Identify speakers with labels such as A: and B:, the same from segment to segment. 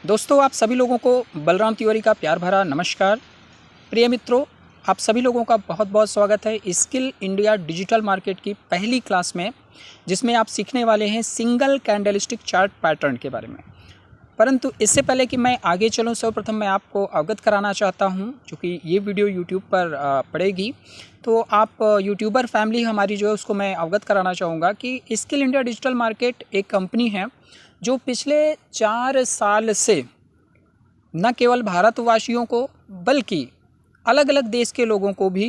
A: दोस्तों, आप सभी लोगों को बलराम तिवारी का प्यार भरा नमस्कार। प्रिय मित्रों, आप सभी लोगों का बहुत बहुत स्वागत है स्किल इंडिया डिजिटल मार्केट की पहली क्लास में, जिसमें आप सीखने वाले हैं सिंगल कैंडलस्टिक चार्ट पैटर्न के बारे में। परंतु इससे पहले कि मैं आगे चलूं, सर्वप्रथम मैं आपको अवगत कराना चाहता हूं, क्योंकि ये वीडियो यूट्यूब पर पड़ेगी, तो आप यूट्यूबर फैमिली हमारी जो है उसको मैं अवगत कराना चाहूँगा कि स्किल इंडिया डिजिटल मार्केट एक कंपनी है जो पिछले 4 साल से न केवल भारतवासियों को बल्कि अलग अलग देश के लोगों को भी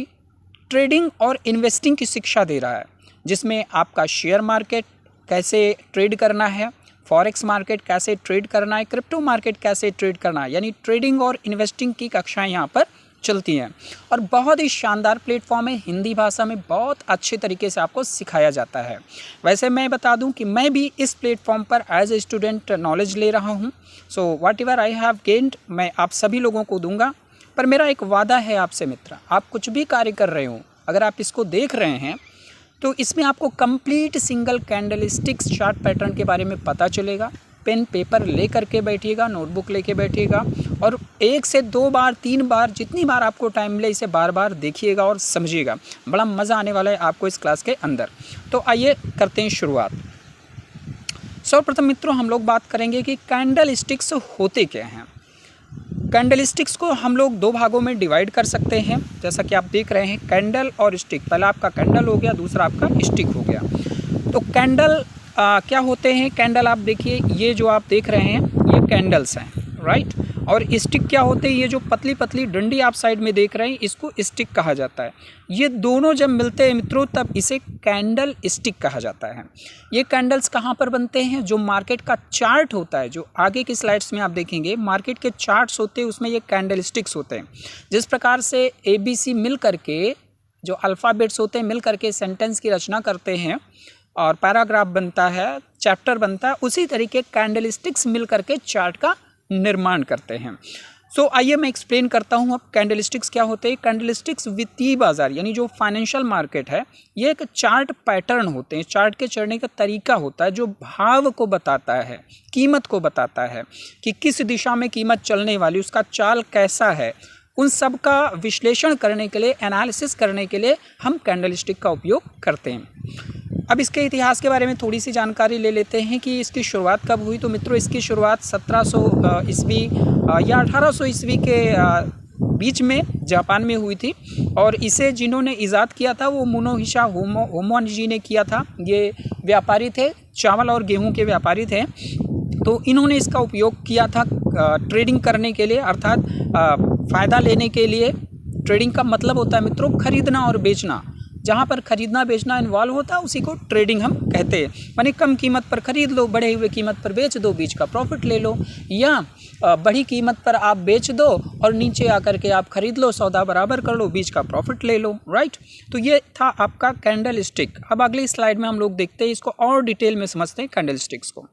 A: ट्रेडिंग और इन्वेस्टिंग की शिक्षा दे रहा है, जिसमें आपका शेयर मार्केट कैसे ट्रेड करना है, फॉरेक्स मार्केट कैसे ट्रेड करना है, क्रिप्टो मार्केट कैसे ट्रेड करना है, यानी ट्रेडिंग और इन्वेस्टिंग की कक्षाएं यहाँ पर चलती हैं। और बहुत ही शानदार प्लेटफॉर्म है, हिंदी भाषा में बहुत अच्छे तरीके से आपको सिखाया जाता है। वैसे मैं बता दूं कि मैं भी इस प्लेटफॉर्म पर एज ए स्टूडेंट नॉलेज ले रहा हूं। So what ever I have gained मैं आप सभी लोगों को दूंगा। पर मेरा एक वादा है आपसे मित्र, आप कुछ भी कार्य कर रहे हो, अगर आप इसको देख रहे हैं तो इसमें आपको complete single candlesticks chart pattern के बारे में पता चलेगा। पेन पेपर ले करके बैठिएगा, नोटबुक लेके बैठिएगा और 1 से 2 बार 3 बार जितनी बार आपको टाइम मिले इसे बार बार देखिएगा और समझिएगा। बड़ा मज़ा आने वाला है आपको इस क्लास के अंदर। तो आइए करते हैं शुरुआत। सर्वप्रथम मित्रों, हम लोग बात करेंगे कि कैंडल स्टिक्स होते क्या हैं। कैंडल स्टिक्स को हम लोग 2 भागों में डिवाइड कर सकते हैं, जैसा कि आप देख रहे हैं कैंडल और स्टिक। पहला आपका कैंडल हो गया, दूसरा आपका स्टिक हो गया। तो कैंडल क्या होते हैं? कैंडल आप देखिए, ये जो आप देख रहे हैं ये कैंडल्स हैं, राइट। और स्टिक क्या होते हैं? ये जो पतली पतली डंडी आप साइड में देख रहे हैं इसको स्टिक कहा जाता है। ये दोनों जब मिलते हैं मित्रों तब इसे कैंडल स्टिक कहा जाता है। ये कैंडल्स कहाँ पर बनते हैं? जो मार्केट का चार्ट होता है, जो आगे की स्लाइड्स में आप देखेंगे मार्केट के चार्ट्स होते हैं, उसमें ये कैंडल स्टिक्स होते हैं। जिस प्रकार से ABC मिल करके, जो अल्फ़ाबेट्स होते हैं मिल करके सेंटेंस की रचना करते हैं और पैराग्राफ बनता है, चैप्टर बनता है, उसी तरीके कैंडल स्टिक्स मिल करके चार्ट का निर्माण करते हैं। सो आइए मैं एक्सप्लेन करता हूँ अब कैंडल स्टिक्स क्या होते हैं। कैंडल स्टिक्स वित्तीय बाजार यानी जो फाइनेंशियल मार्केट है, ये एक चार्ट पैटर्न होते हैं। चार्ट के चढ़ने का तरीका होता है जो भाव को बताता है, कीमत को बताता है कि किस दिशा में कीमत चलने वाली, उसका चाल कैसा है। उन सब का विश्लेषण करने के लिए, एनालिसिस करने के लिए हम कैंडल स्टिक का उपयोग करते हैं। अब इसके इतिहास के बारे में थोड़ी सी जानकारी ले लेते हैं कि इसकी शुरुआत कब हुई। तो मित्रों, इसकी शुरुआत 1700 ईस्वी या 1800 ईस्वी के बीच में जापान में हुई थी। और इसे जिन्होंने ईजाद किया था वो मुनोहिशा होमोन जी ने किया था। ये व्यापारी थे, चावल और गेहूं के व्यापारी थे। तो इन्होंने इसका उपयोग किया था ट्रेडिंग करने के लिए, अर्थात फ़ायदा लेने के लिए। ट्रेडिंग का मतलब होता है मित्रों खरीदना और बेचना। जहाँ पर खरीदना बेचना इन्वॉल्व होता है उसी को ट्रेडिंग हम कहते हैं। माने कम कीमत पर खरीद लो, बढ़े हुए कीमत पर बेच दो, बीच का प्रॉफिट ले लो, या बड़ी कीमत पर आप बेच दो और नीचे आकर के आप खरीद लो, सौदा बराबर कर लो, बीच का प्रॉफिट ले लो, राइट। तो ये था आपका कैंडल स्टिक। अब अगली स्लाइड में हम लोग देखते हैं इसको और डिटेल में समझते हैं कैंडल स्टिक्स को।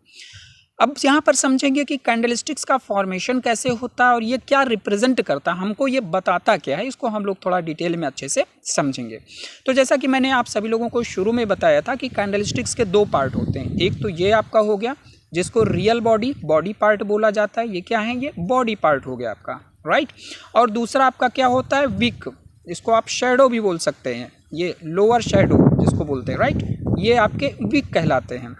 A: अब यहाँ पर समझेंगे कि कैंडल स्टिक्स का फॉर्मेशन कैसे होता है और ये क्या रिप्रेजेंट करता है, हमको ये बताता क्या है, इसको हम लोग थोड़ा डिटेल में अच्छे से समझेंगे। तो जैसा कि मैंने आप सभी लोगों को शुरू में बताया था कि कैंडल स्टिक्स के 2 पार्ट होते हैं। एक तो ये आपका हो गया जिसको रियल बॉडी पार्ट बोला जाता है। ये क्या है? ये बॉडी पार्ट हो गया आपका, राइट। और दूसरा आपका क्या होता है? विक, इसको आप शेडो भी बोल सकते हैं। ये लोअर शेडो जिसको बोलते हैं, राइट, ये आपके विक कहलाते हैं।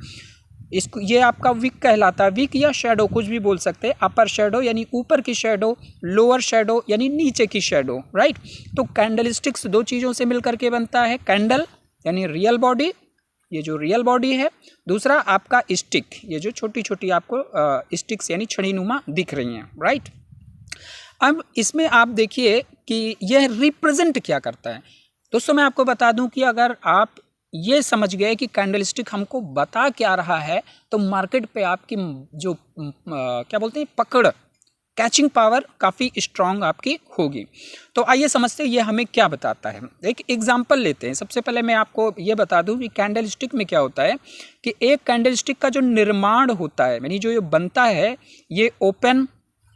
A: इसको ये आपका विक कहलाता है। विक या शेडो कुछ भी बोल सकते हैं। अपर शेडो यानी ऊपर की शेडो, लोअर शेडो यानी नीचे की शेडो, राइट। तो कैंडल स्टिक्स 2 चीज़ों से मिलकर के बनता है। कैंडल यानी रियल बॉडी, ये जो रियल बॉडी है। दूसरा आपका स्टिक, ये जो छोटी छोटी आपको स्टिक्स यानी छड़ीनुमा दिख रही हैं, राइट। अब इसमें आप देखिए कि यह रिप्रेजेंट क्या करता है। दोस्तों, मैं आपको बता दूं कि अगर आप ये समझ गए कि कैंडल स्टिक हमको बता क्या रहा है, तो मार्केट पे आपकी जो क्या बोलते हैं पकड़, कैचिंग पावर काफ़ी स्ट्रांग आपकी होगी। तो आइए समझते हैं ये हमें क्या बताता है। एक एग्जांपल लेते हैं। सबसे पहले मैं आपको ये बता दूं कि कैंडल स्टिक में क्या होता है कि एक कैंडल स्टिक का जो निर्माण होता है, यानी जो ये बनता है, ये ओपन,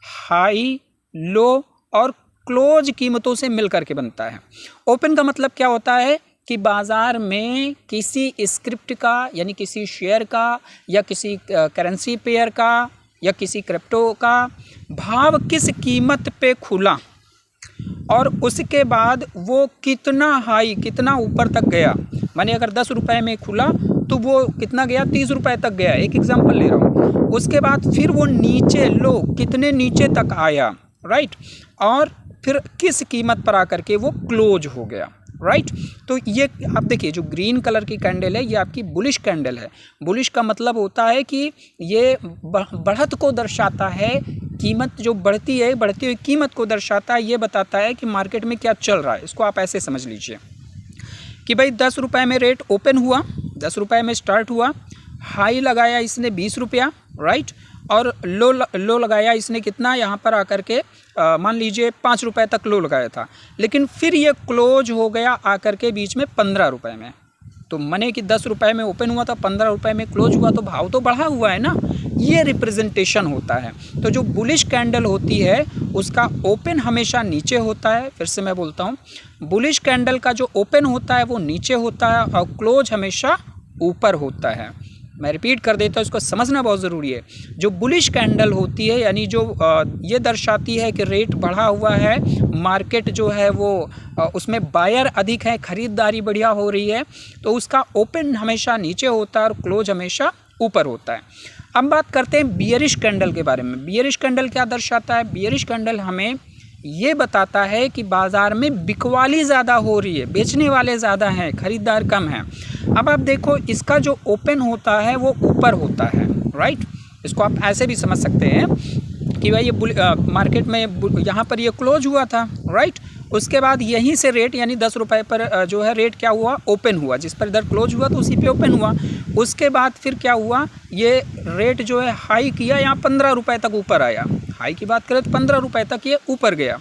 A: हाई, लो और क्लोज कीमतों से मिल करके बनता है। ओपन का मतलब क्या होता है कि बाज़ार में किसी स्क्रिप्ट का यानी किसी शेयर का या किसी करेंसी पेयर का या किसी क्रिप्टो का भाव किस कीमत पे खुला और उसके बाद वो कितना हाई, कितना ऊपर तक गया। माने अगर 10 रुपये में खुला तो वो कितना गया, 30 रुपये तक गया, एक एग्जांपल ले रहा हूँ। उसके बाद फिर वो नीचे लो कितने नीचे तक आया, राइट, और फिर किस कीमत पर आकर के वो क्लोज हो गया, राइट। तो ये आप देखिए जो ग्रीन कलर की कैंडल है ये आपकी बुलिश कैंडल है। बुलिश का मतलब होता है कि ये बढ़त को दर्शाता है, कीमत जो बढ़ती है, बढ़ती हुई कीमत को दर्शाता है, ये बताता है कि मार्केट में क्या चल रहा है। इसको आप ऐसे समझ लीजिए कि भाई 10 रुपये में रेट ओपन हुआ, 10 रुपये में स्टार्ट हुआ, हाई लगाया इसने 20 रुपया, राइट, और लो लगाया इसने कितना, यहाँ पर आकर के मान लीजिए 5 रुपये तक लो लगाया था, लेकिन फिर ये क्लोज हो गया आकर के बीच में 15 रुपये में। तो मने कि 10 रुपये में ओपन हुआ था, 15 रुपये में क्लोज हुआ, तो भाव तो बढ़ा हुआ है ना, ये रिप्रेजेंटेशन होता है। तो जो बुलिश कैंडल होती है उसका ओपन हमेशा नीचे होता है। फिर से मैं बोलता हूँ, बुलिश कैंडल का जो ओपन होता है वो नीचे होता है और क्लोज हमेशा ऊपर होता है। मैं रिपीट कर देता हूँ, इसको समझना बहुत ज़रूरी है। जो बुलिश कैंडल होती है यानी जो ये दर्शाती है कि रेट बढ़ा हुआ है, मार्केट जो है वो उसमें बायर अधिक है, ख़रीदारी बढ़िया हो रही है, तो उसका ओपन हमेशा नीचे होता है और क्लोज हमेशा ऊपर होता है। अब बात करते हैं बियरिश कैंडल के बारे में। बियरिश कैंडल क्या दर्शाता है? बियरिश कैंडल हमें ये बताता है कि बाज़ार में बिकवाली ज़्यादा हो रही है, बेचने वाले ज़्यादा हैं, ख़रीदार कम हैं। अब आप देखो इसका जो ओपन होता है वो ऊपर होता है, राइट। इसको आप ऐसे भी समझ सकते हैं कि भाई ये मार्केट में यहाँ पर ये क्लोज हुआ था, राइट। उसके बाद यहीं से रेट यानी 10 रुपये पर जो है रेट क्या हुआ, ओपन हुआ, जिस पर इधर क्लोज हुआ तो उसी पे ओपन हुआ। उसके बाद फिर क्या हुआ, ये रेट जो है हाई किया, यहाँ 15 रुपये तक ऊपर आया। हाई की बात करें तो 15 रुपये तक ये ऊपर गया।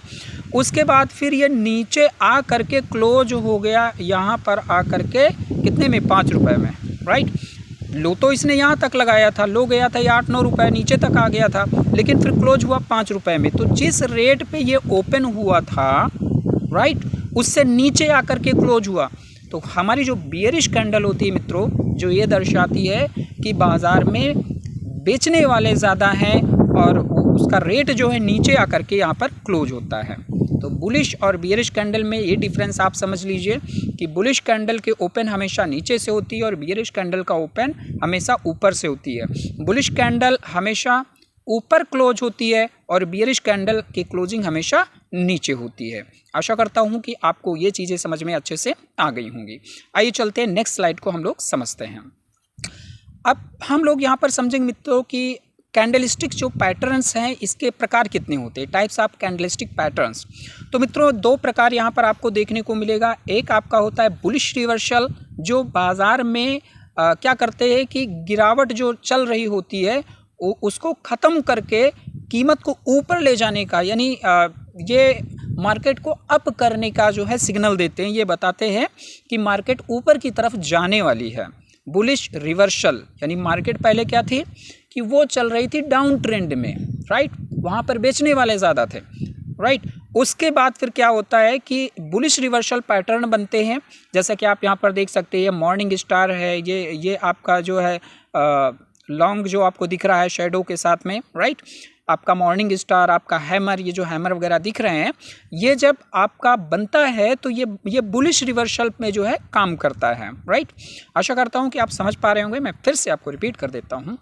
A: उसके बाद फिर ये नीचे आ करके क्लोज हो गया, यहाँ पर आ करके कितने में, 5 रुपये में, राइट। लो तो इसने यहाँ तक लगाया था, लो गया था ये 8-9 रुपये नीचे तक आ गया था, लेकिन फिर क्लोज हुआ 5 रुपये में। तो जिस रेट पे ये ओपन हुआ था, राइट, उससे नीचे आकर के क्लोज हुआ। तो हमारी जो बियरिश कैंडल होती है मित्रों, जो ये दर्शाती है कि बाज़ार में बेचने वाले ज़्यादा हैं और उसका रेट जो है नीचे आकर के यहाँ पर क्लोज होता है। तो बुलिश और बियरिश कैंडल में ये डिफरेंस आप समझ लीजिए कि बुलिश कैंडल के ओपन हमेशा नीचे से होती है और बियरिश कैंडल का ओपन हमेशा ऊपर से होती है। बुलिश कैंडल हमेशा ऊपर क्लोज होती है और बियरिश कैंडल की क्लोजिंग हमेशा नीचे होती है। आशा करता हूँ कि आपको ये चीज़ें समझ में अच्छे से आ गई होंगी। आइए चलते हैं नेक्स्ट स्लाइड को हम लोग समझते हैं। अब हम लोग यहाँ पर समझेंगे मित्रों कि कैंडलस्टिक जो पैटर्न्स हैं इसके प्रकार कितने होते हैं, टाइप्स ऑफ कैंडलस्टिक पैटर्न्स। तो मित्रों 2 प्रकार यहाँ पर आपको देखने को मिलेगा। एक आपका होता है बुलिश रिवर्सल, जो बाज़ार में क्या करते हैं कि गिरावट जो चल रही होती है उसको ख़त्म करके कीमत को ऊपर ले जाने का, यानी ये मार्केट को अप करने का जो है सिग्नल देते हैं। ये बताते हैं कि मार्केट ऊपर की तरफ जाने वाली है। बुलिश रिवर्सल यानी मार्केट पहले क्या थी कि वो चल रही थी डाउन ट्रेंड में, राइट, वहाँ पर बेचने वाले ज़्यादा थे, राइट। उसके बाद फिर क्या होता है कि बुलिश रिवर्सल पैटर्न बनते हैं, जैसा कि आप यहाँ पर देख सकते हैं। मॉर्निंग स्टार है, ये आपका जो है लॉन्ग जो आपको दिख रहा है शेडो के साथ में, राइट, आपका मॉर्निंग स्टार, आपका हैमर, ये जो हैमर वगैरह दिख रहे हैं, ये जब आपका बनता है तो ये बुलिश रिवर्सल में जो है काम करता है, राइट। आशा करता हूँ कि आप समझ पा रहे होंगे। मैं फिर से आपको रिपीट कर देता हूँ।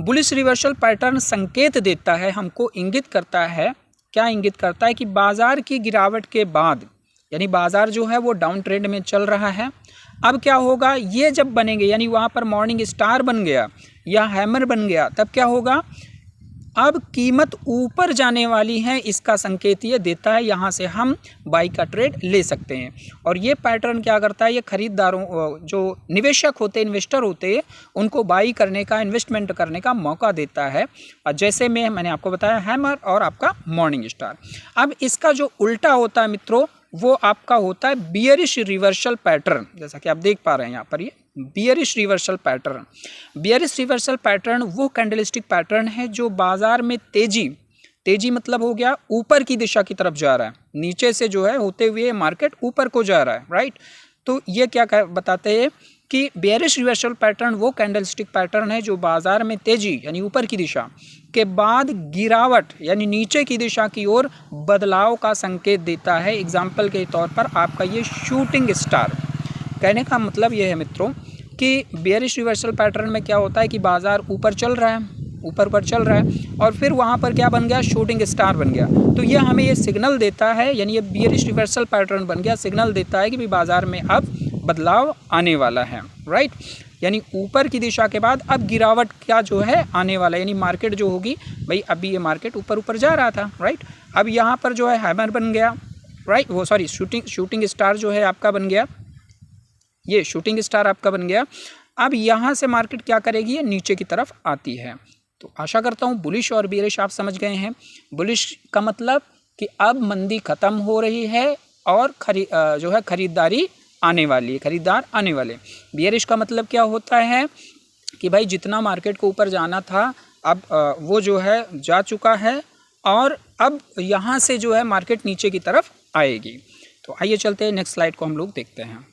A: बुलिश रिवर्सल पैटर्न संकेत देता है, हमको इंगित करता है, क्या इंगित करता है कि बाज़ार की गिरावट के बाद, यानी बाज़ार जो है वो डाउन ट्रेंड में चल रहा है। अब क्या होगा, ये जब बनेंगे यानी वहाँ पर मॉर्निंग स्टार बन गया या हैमर बन गया, तब क्या होगा, अब कीमत ऊपर जाने वाली है, इसका संकेत ये देता है। यहाँ से हम बाई का ट्रेड ले सकते हैं। और ये पैटर्न क्या करता है, ये खरीदारों, जो निवेशक होते, इन्वेस्टर होते हैं, उनको बाई करने का, इन्वेस्टमेंट करने का मौका देता है। और जैसे मैंने आपको बताया हैमर और आपका मॉर्निंग स्टार। अब इसका जो उल्टा होता है मित्रों, वो आपका होता है बियरिश रिवर्सल पैटर्न। जैसा कि आप देख पा रहे हैं यहाँ पर, ये bearish reversal pattern. Bearish reversal pattern वो कैंडलस्टिक पैटर्न है जो बाजार में तेजी मतलब हो गया ऊपर की दिशा की तरफ जा रहा है, नीचे से जो है होते हुए मार्केट ऊपर को जा रहा है, राइट। तो ये क्या बताते हैं कि बेयरिश रिवर्सल पैटर्न वो कैंडलस्टिक पैटर्न है जो बाजार में तेजी यानी ऊपर की दिशा के बाद गिरावट यानी नीचे की दिशा की ओर बदलाव का संकेत देता है। एग्जाम्पल के तौर पर आपका ये शूटिंग स्टार, कहने का मतलब ये है मित्रों कि बेयरिश रिवर्सल पैटर्न में क्या होता है कि बाजार ऊपर चल रहा है, ऊपर पर चल रहा है और फिर वहाँ पर क्या बन गया, शूटिंग स्टार बन गया। तो ये हमें ये सिग्नल देता है, यानी ये बेयरिश रिवर्सल पैटर्न बन गया, सिग्नल देता है कि भी बाजार में अब बदलाव आने वाला है, राइट। यानी ऊपर की दिशा के बाद अब गिरावट क्या जो है आने वाला है, यानी मार्केट जो होगी भाई, अभी ये मार्केट ऊपर ऊपर जा रहा था, राइट। अब यहाँ पर जो है हैमर बन गया, राइट, वो सॉरी शूटिंग स्टार जो है आपका बन गया, ये शूटिंग स्टार आपका बन गया। अब यहाँ से मार्केट क्या करेगी, ये नीचे की तरफ आती है। तो आशा करता हूँ बुलिश और बेयरिश आप समझ गए हैं। बुलिश का मतलब कि अब मंदी ख़त्म हो रही है और जो है खरीदारी आने वाली है, खरीदार आने वाले। बेयरिश का मतलब क्या होता है कि भाई जितना मार्केट को ऊपर जाना था अब वो जो है जा चुका है और अब यहाँ से जो है मार्केट नीचे की तरफ आएगी। तो आइए चलते हैं नेक्स्ट स्लाइड को हम लोग देखते हैं।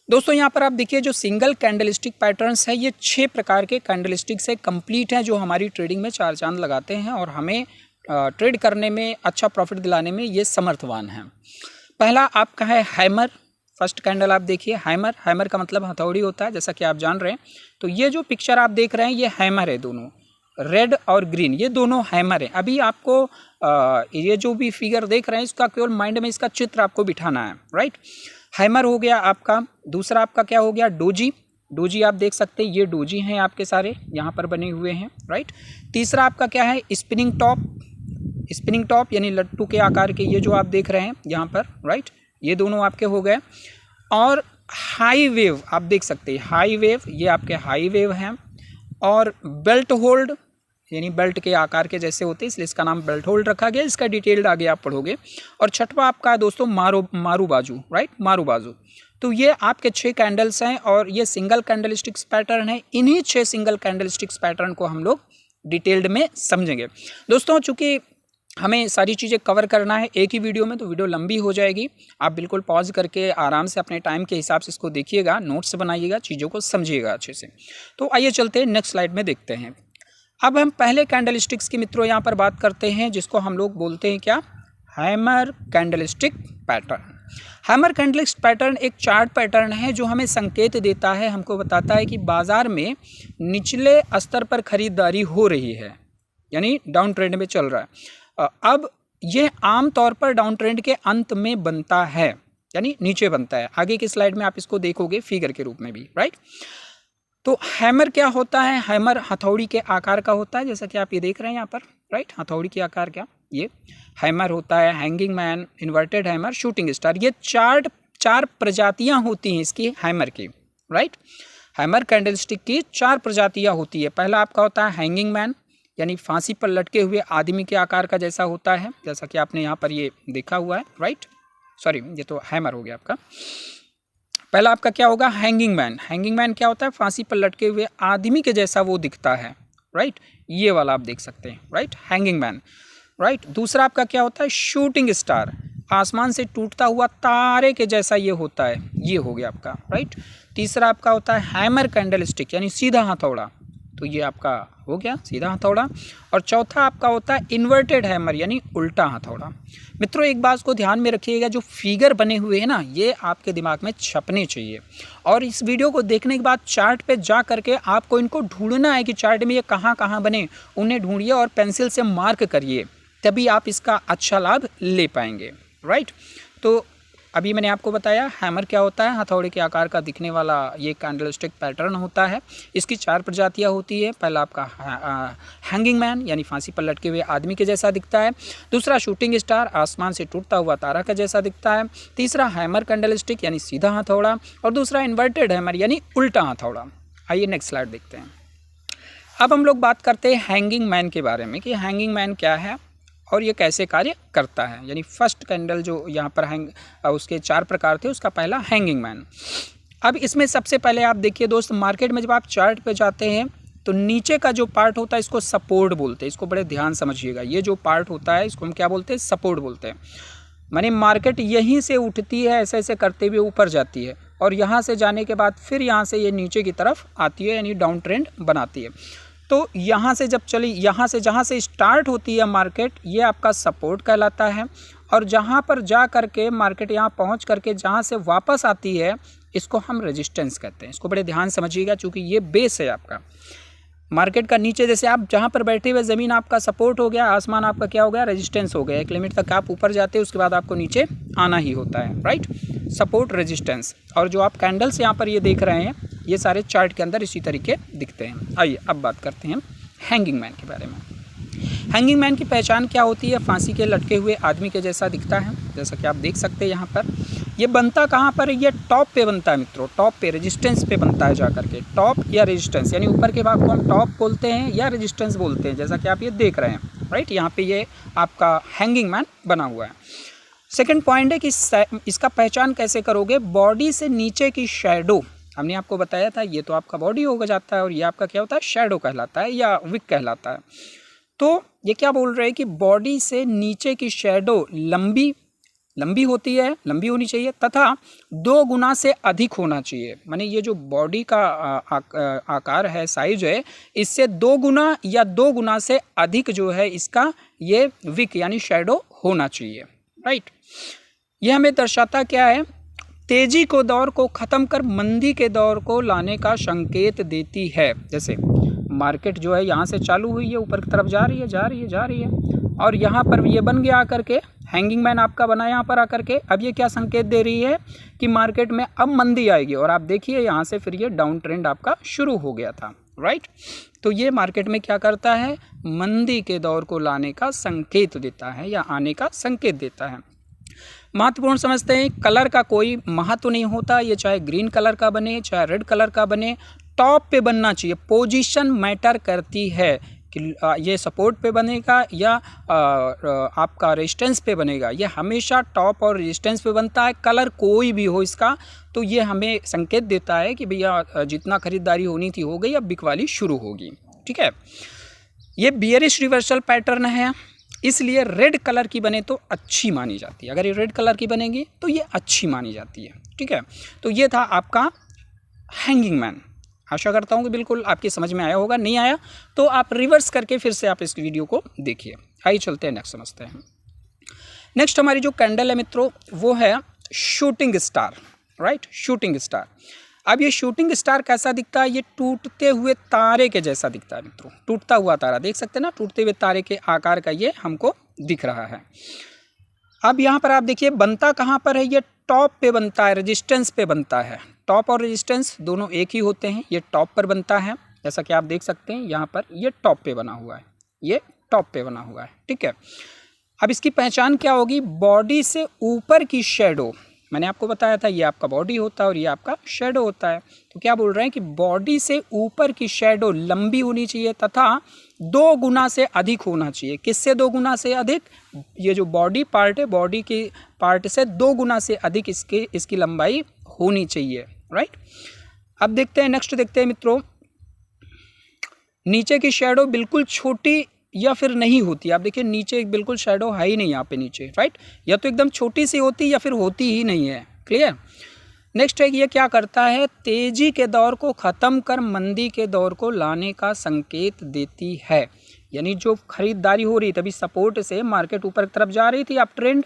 A: दोस्तों यहाँ पर आप देखिए जो सिंगल कैंडलस्टिक पैटर्न्स है, ये 6 प्रकार के कैंडलस्टिक से कंप्लीट हैं जो हमारी ट्रेडिंग में 4 चांद लगाते हैं और हमें ट्रेड करने में अच्छा प्रॉफिट दिलाने में ये समर्थवान हैं। पहला आपका है हैमर। फर्स्ट कैंडल आप देखिए हैमर, हैमर का मतलब हथौड़ी होता है जैसा कि आप जान रहे हैं। तो ये जो पिक्चर आप देख रहे हैं ये हैमर है, दोनों रेड और ग्रीन ये दोनों हैमर है। अभी आपको ये जो भी फिगर देख रहे हैं इसका केवल माइंड में इसका चित्र आपको बिठाना है, राइट। हैमर हो गया आपका। दूसरा आपका क्या हो गया, डोजी। डोजी आप देख सकते हैं, ये डोजी हैं आपके सारे यहाँ पर बने हुए हैं, राइट। तीसरा आपका क्या है, स्पिनिंग टॉप। स्पिनिंग टॉप यानी लट्टू के आकार के ये जो आप देख रहे हैं यहाँ पर, राइट, ये दोनों आपके हो गए। और हाई वेव आप देख सकते हैं, हाई वेव ये आपके हाई वेव हैं। और बेल्ट होल्ड यानी बेल्ट के आकार के जैसे होते हैं इसलिए इसका नाम बेल्ट होल्ड रखा गया, इसका डिटेल्ड आगे आप पढ़ोगे। और छठवा आपका दोस्तों मारू बाजू, राइट, मारू बाजू। तो ये आपके 6 कैंडल्स हैं और ये सिंगल कैंडलस्टिक्स पैटर्न है। इन्हीं 6 सिंगल कैंडलस्टिक्स पैटर्न को हम लोग डिटेल्ड में समझेंगे। दोस्तों चूँकि हमें सारी चीज़ें कवर करना है एक ही वीडियो में तो वीडियो लंबी हो जाएगी। आप बिल्कुल पॉज करके आराम से अपने टाइम के हिसाब से इसको देखिएगा, नोट्स बनाइएगा, चीज़ों को समझिएगा अच्छे से। तो आइए चलते हैं नेक्स्ट स्लाइड में देखते हैं। अब हम पहले कैंडलस्टिक्स की मित्रों यहाँ पर बात करते हैं जिसको हम लोग बोलते हैं क्या, hammer candlestick pattern. Hammer candlestick pattern एक चार्ट पैटर्न है जो हमें संकेत देता है, हमको बताता है कि बाजार में निचले स्तर पर खरीदारी हो रही है, यानी डाउन ट्रेंड में चल रहा है। अब ये आम तौर पर डाउन ट्रेंड के अंत में बनता है, यानी नीचे बनता है। आगे की स्लाइड में आप इसको देखोगे फिगर के रूप में भी, राइट। तो हैमर क्या होता है, हैमर हथौड़ी के आकार का होता है जैसा कि आप ये देख रहे हैं यहाँ पर, राइट। हथौड़ी के आकार क्या, ये हैमर होता है, hanging man, inverted hammer, shooting star. ये चार प्रजातियाँ होती हैं इसकी हैमर की, राइट। हैमर कैंडलस्टिक की 4 प्रजातियाँ होती है। पहला आपका होता है हैंगिंग मैन यानी फांसी पर लटके हुए आदमी के आकार का जैसा होता है, जैसा कि आपने यहाँ पर ये देखा हुआ है, राइट। सॉरी ये तो हैमर हो गया आपका। पहला आपका क्या होगा, हैंगिंग मैन। हैंगिंग मैन क्या होता है, फांसी पर लटके हुए आदमी के जैसा वो दिखता है, राइट। ये वाला आप देख सकते हैं, राइट, हैंगिंग मैन, राइट। दूसरा आपका क्या होता है, शूटिंग स्टार। आसमान से टूटता हुआ तारे के जैसा ये होता है, ये हो गया आपका, राइट। तीसरा आपका होता है हैमर कैंडलस्टिक यानी सीधा हथौड़ा, तो ये आपका हो गया सीधा हथौड़ा। और चौथा आपका होता है इन्वर्टेड हैमर यानी उल्टा हथौड़ा। मित्रों एक बात को ध्यान में रखिएगा, जो फिगर बने हुए हैं ना ये आपके दिमाग में छपने चाहिए और इस वीडियो को देखने के बाद चार्ट पे जा करके आपको इनको ढूंढना है कि चार्ट में ये कहाँ कहाँ बने, उन्हें ढूंढिए और पेंसिल से मार्क करिए, तभी आप इसका अच्छा लाभ ले पाएंगे, राइट। तो अभी मैंने आपको बताया हैमर क्या होता है, हथौड़े के आकार का दिखने वाला ये कैंडलस्टिक पैटर्न होता है। इसकी 4 प्रजातियाँ होती है। पहला आपका हैंगिंग मैन यानी फांसी पर लटके हुए आदमी के जैसा दिखता है। दूसरा शूटिंग स्टार, आसमान से टूटता हुआ तारा का जैसा दिखता है। तीसरा हैमर कैंडलस्टिक यानी सीधा हथौड़ा और दूसरा इन्वर्टेड हैमर यानी उल्टा हथौड़ा। आइए नेक्स्ट स्लाइड देखते हैं। अब हम लोग बात करते हैं हैंगिंग मैन के बारे में कि हैंगिंग मैन क्या है और ये कैसे कार्य करता है। यानी फर्स्ट कैंडल जो यहाँ पर उसके 4 प्रकार थे, उसका पहला हैंगिंग मैन। अब इसमें सबसे पहले आप देखिए दोस्त, मार्केट में जब आप चार्ट पे जाते हैं तो नीचे का जो पार्ट होता है इसको सपोर्ट बोलते हैं। इसको बड़े ध्यान समझिएगा, ये जो पार्ट होता है इसको हम क्या बोलते हैं, सपोर्ट बोलते हैं। माने मार्केट यहीं से उठती है, ऐसे ऐसे करते हुए ऊपर जाती है और यहाँ से जाने के बाद फिर यहाँ से ये नीचे की तरफ आती है, यानी डाउन ट्रेंड बनाती है। तो यहाँ से जब चली, यहाँ से जहाँ से स्टार्ट होती है मार्केट, ये आपका सपोर्ट कहलाता है, और जहाँ पर जा करके मार्केट यहाँ पहुँच करके जहाँ से वापस आती है, इसको हम रेजिस्टेंस कहते हैं। इसको बड़े ध्यान समझिएगा, चूँकि ये बेस है आपका मार्केट का। नीचे जैसे आप जहाँ पर बैठे हुए ज़मीन आपका सपोर्ट हो गया, आसमान आपका क्या हो गया, रेजिस्टेंस हो गया। एक लिमिट तक आप ऊपर जाते हैं, उसके बाद आपको नीचे आना ही होता है, राइट। Support, resistance. और जो आप कैंडल्स यहाँ पर ये देख रहे हैं, ये सारे चार्ट के अंदर इसी तरीके दिखते हैं। आइए अब बात करते हैं हैंगिंग मैन के बारे में। हैंगिंग मैन की पहचान क्या होती है? फांसी के लटके हुए आदमी के जैसा दिखता है, जैसा कि आप देख सकते हैं यहाँ पर। ये बनता कहाँ पर है? ये टॉप पे बनता है मित्रों, टॉप पे, रेजिस्टेंस पे बनता है जाकर के। टॉप या रेजिस्टेंस, यानी ऊपर के भाग को हम टॉप बोलते हैं या रेजिस्टेंस बोलते हैं, जैसा कि आप ये देख रहे हैं, राइट। यहाँ पे ये आपका हैंगिंग मैन बना हुआ है। सेकंड पॉइंट है कि इसका पहचान कैसे करोगे? बॉडी से नीचे की शैडो, हमने आपको बताया था, ये तो आपका बॉडी हो जाता है और ये आपका क्या होता है, शैडो कहलाता है या विक कहलाता है। तो ये क्या बोल रहे हैं कि बॉडी से नीचे की शैडो लंबी होती है, लंबी होनी चाहिए, तथा 2 गुना से अधिक होना चाहिए। माने ये जो बॉडी का आकार है, साइज है, इससे 2 गुना या 2 गुना से अधिक जो है इसका ये विक यानी शैडो होना चाहिए, राइट। ये हमें दर्शाता क्या है? तेजी को दौर को ख़त्म कर मंदी के दौर को लाने का संकेत देती है। जैसे मार्केट जो है यहाँ से चालू हुई है, ऊपर की तरफ जा रही है, और यहाँ पर ये बन गया आकर के, हैंगिंग मैन आपका बना यहाँ पर आकर के। अब ये क्या संकेत दे रही है कि मार्केट में अब मंदी आएगी, और आप देखिए यहाँ से फिर ये डाउन ट्रेंड आपका शुरू हो गया था, राइट। तो ये मार्केट में क्या करता है? मंदी के दौर को लाने का संकेत देता है या आने का संकेत देता है। महत्वपूर्ण समझते हैं, कलर का कोई महत्व नहीं होता, ये चाहे ग्रीन कलर का बने चाहे रेड कलर का बने, टॉप पे बनना चाहिए। पोजीशन मैटर करती है कि ये सपोर्ट पे बनेगा या आपका रेजिस्टेंस पे बनेगा, ये हमेशा टॉप और रेजिस्टेंस पे बनता है। कलर कोई भी हो इसका, तो ये हमें संकेत देता है कि भैया जितना खरीदारी होनी थी हो गई, अब बिकवाली शुरू होगी, ठीक है। ये बियरिश रिवर्सल पैटर्न है, इसलिए रेड कलर की बने तो अच्छी मानी जाती है। अगर ये रेड कलर की बनेगी तो ये अच्छी मानी जाती है, ठीक है। तो ये था आपका हैंगिंग मैन। आशा करता हूँ कि बिल्कुल आपकी समझ में आया होगा। नहीं आया तो आप रिवर्स करके फिर से आप इस वीडियो को देखिए। आइए चलते हैं नेक्स्ट समझते हैं। नेक्स्ट हमारी जो कैंडल है मित्रों, वो है shooting star, right, shooting star. अब ये शूटिंग स्टार कैसा दिखता है? ये टूटते हुए तारे के जैसा दिखता है मित्रों, टूटता हुआ तारा, देख सकते हैं ना, टूटते हुए तारे के आकार का ये हमको दिख रहा है। अब यहाँ पर आप देखिए बनता कहाँ पर है? ये टॉप पे बनता है, रेजिस्टेंस पे बनता है। टॉप और रेजिस्टेंस दोनों एक ही होते हैं, ये टॉप पर बनता है, जैसा कि आप देख सकते हैं यहाँ पर ये टॉप पे बना हुआ है, ये टॉप पे बना हुआ है, ठीक है। अब इसकी पहचान क्या होगी? बॉडी से ऊपर की शैडो, मैंने आपको बताया था ये आपका बॉडी होता है और ये आपका शैडो होता है। तो क्या बोल रहे हैं कि बॉडी से ऊपर की शैडो लंबी होनी चाहिए तथा 2 गुना से अधिक होना चाहिए। किससे 2 गुना से अधिक? ये जो बॉडी पार्ट है, बॉडी के पार्ट से 2 गुना से अधिक इसकी लंबाई होनी चाहिए, राइट। अब देखते हैं, नेक्स्ट देखते हैं मित्रों, नीचे की शैडो बिल्कुल छोटी या फिर नहीं होती। आप देखिए नीचे बिल्कुल शैडो है ही नहीं यहाँ पे नीचे, राइट, या तो एकदम छोटी सी होती या फिर होती ही नहीं है, क्लियर। नेक्स्ट है कि ये क्या करता है? तेजी के दौर को ख़त्म कर मंदी के दौर को लाने का संकेत देती है। यानी जो खरीदारी हो रही, तभी सपोर्ट से मार्केट ऊपर की तरफ जा रही थी, अप ट्रेंड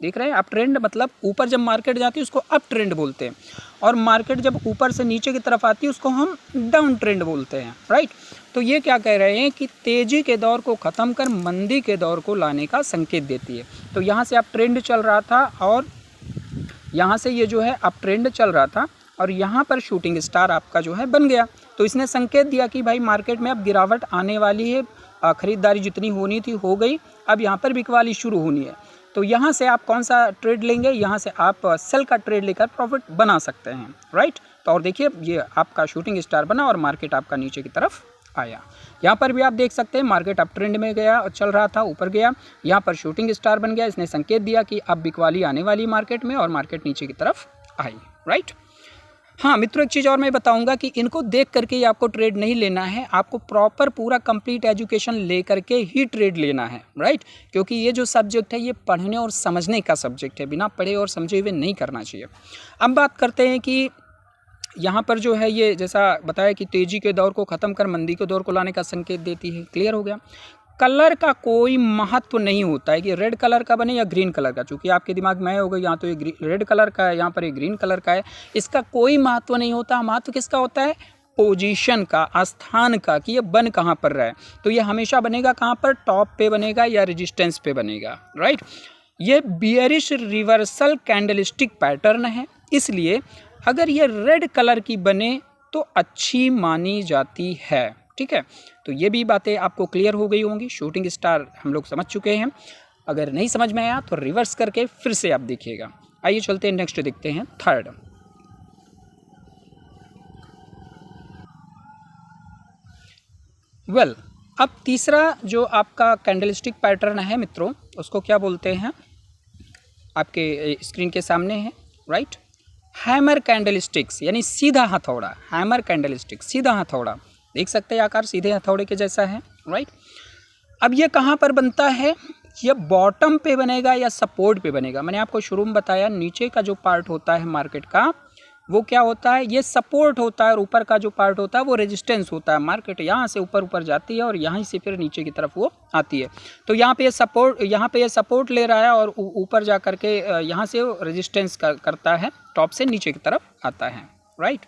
A: देख रहे हैं। अप ट्रेंड मतलब ऊपर जब मार्केट जाती है उसको अप ट्रेंड बोलते हैं, और मार्केट जब ऊपर से नीचे की तरफ आती है उसको हम डाउन ट्रेंड बोलते हैं, राइट। तो ये क्या कह रहे हैं कि तेजी के दौर को ख़त्म कर मंदी के दौर को लाने का संकेत देती है। तो यहाँ से अप ट्रेंड चल रहा था और यहाँ से ये जो है अप ट्रेंड चल रहा था, और यहाँ पर शूटिंग स्टार आपका जो है बन गया। तो इसने संकेत दिया कि भाई मार्केट में अब गिरावट आने वाली है, खरीदारी जितनी होनी थी हो गई, अब यहाँ पर बिकवाली शुरू होनी है। तो यहाँ से आप कौन सा ट्रेड लेंगे? यहाँ से आप सेल का ट्रेड लेकर प्रॉफिट बना सकते हैं, राइट। तो और देखिए ये आपका शूटिंग स्टार बना और मार्केट आपका नीचे की तरफ आया। यहाँ पर भी आप देख सकते हैं मार्केट अप ट्रेंड में गया और चल रहा था, ऊपर गया, यहाँ पर शूटिंग स्टार बन गया। इसने संकेत दिया कि अब बिकवाली आने वाली मार्केट में, और मार्केट नीचे की तरफ आई, राइट। हाँ मित्रों, एक चीज़ और मैं बताऊंगा कि इनको देख करके ही आपको ट्रेड नहीं लेना है, आपको प्रॉपर पूरा कंप्लीट एजुकेशन ले करके ही ट्रेड लेना है, राइट। क्योंकि ये जो सब्जेक्ट है ये पढ़ने और समझने का सब्जेक्ट है, बिना पढ़े और समझे हुए नहीं करना चाहिए। अब बात करते हैं कि यहाँ पर जो है ये जैसा बताया कि तेजी के दौर को ख़त्म कर मंदी के दौर को लाने का संकेत देती है, क्लियर हो गया। कलर का कोई महत्व नहीं होता है कि रेड कलर का बने या ग्रीन कलर का, चूँकि आपके दिमाग में होगा यहाँ तो ये रेड कलर का है, यहाँ पर ये ग्रीन कलर का है, इसका कोई महत्व नहीं होता। महत्व किसका होता है? पोजीशन का, स्थान का, कि ये बन कहाँ पर रहा है। तो ये हमेशा बनेगा कहाँ पर? टॉप पे बनेगा या रेजिस्टेंस पे बनेगा, राइट। ये बियरिश रिवर्सल कैंडलस्टिक पैटर्न है, इसलिए अगर ये रेड कलर की बने तो अच्छी मानी जाती है, ठीक है। तो ये भी बातें आपको क्लियर हो गई होंगी। शूटिंग स्टार हम लोग समझ चुके हैं, अगर नहीं समझ में आया तो रिवर्स करके फिर से आप देखिएगा। आइए चलते हैं नेक्स्ट, देखते हैं थर्ड। वेल, अब तीसरा जो आपका कैंडलस्टिक पैटर्न है मित्रों, उसको क्या बोलते हैं? आपके स्क्रीन के सामने है, राइट। हैमर कैंडलस्टिक्स, यानी सीधा हथौड़ा। हैमर कैंडलस्टिक, सीधा हथौड़ा, देख सकते हैं आकार सीधे हथौड़े के जैसा है, राइट। अब ये कहाँ पर बनता है? ये बॉटम पे बनेगा या सपोर्ट पे बनेगा? मैंने आपको शुरू में बताया नीचे का जो पार्ट होता है मार्केट का वो क्या होता है? ये सपोर्ट होता है, और ऊपर का जो पार्ट होता है वो रेजिस्टेंस होता है। मार्केट यहाँ से ऊपर ऊपर जाती है और यहाँ से फिर नीचे की तरफ वो आती है। तो यहाँ पे ये सपोर्ट ले रहा है और ऊपर जा करके यहाँ से रेजिस्टेंस करता है, टॉप से नीचे की तरफ आता है, राइट।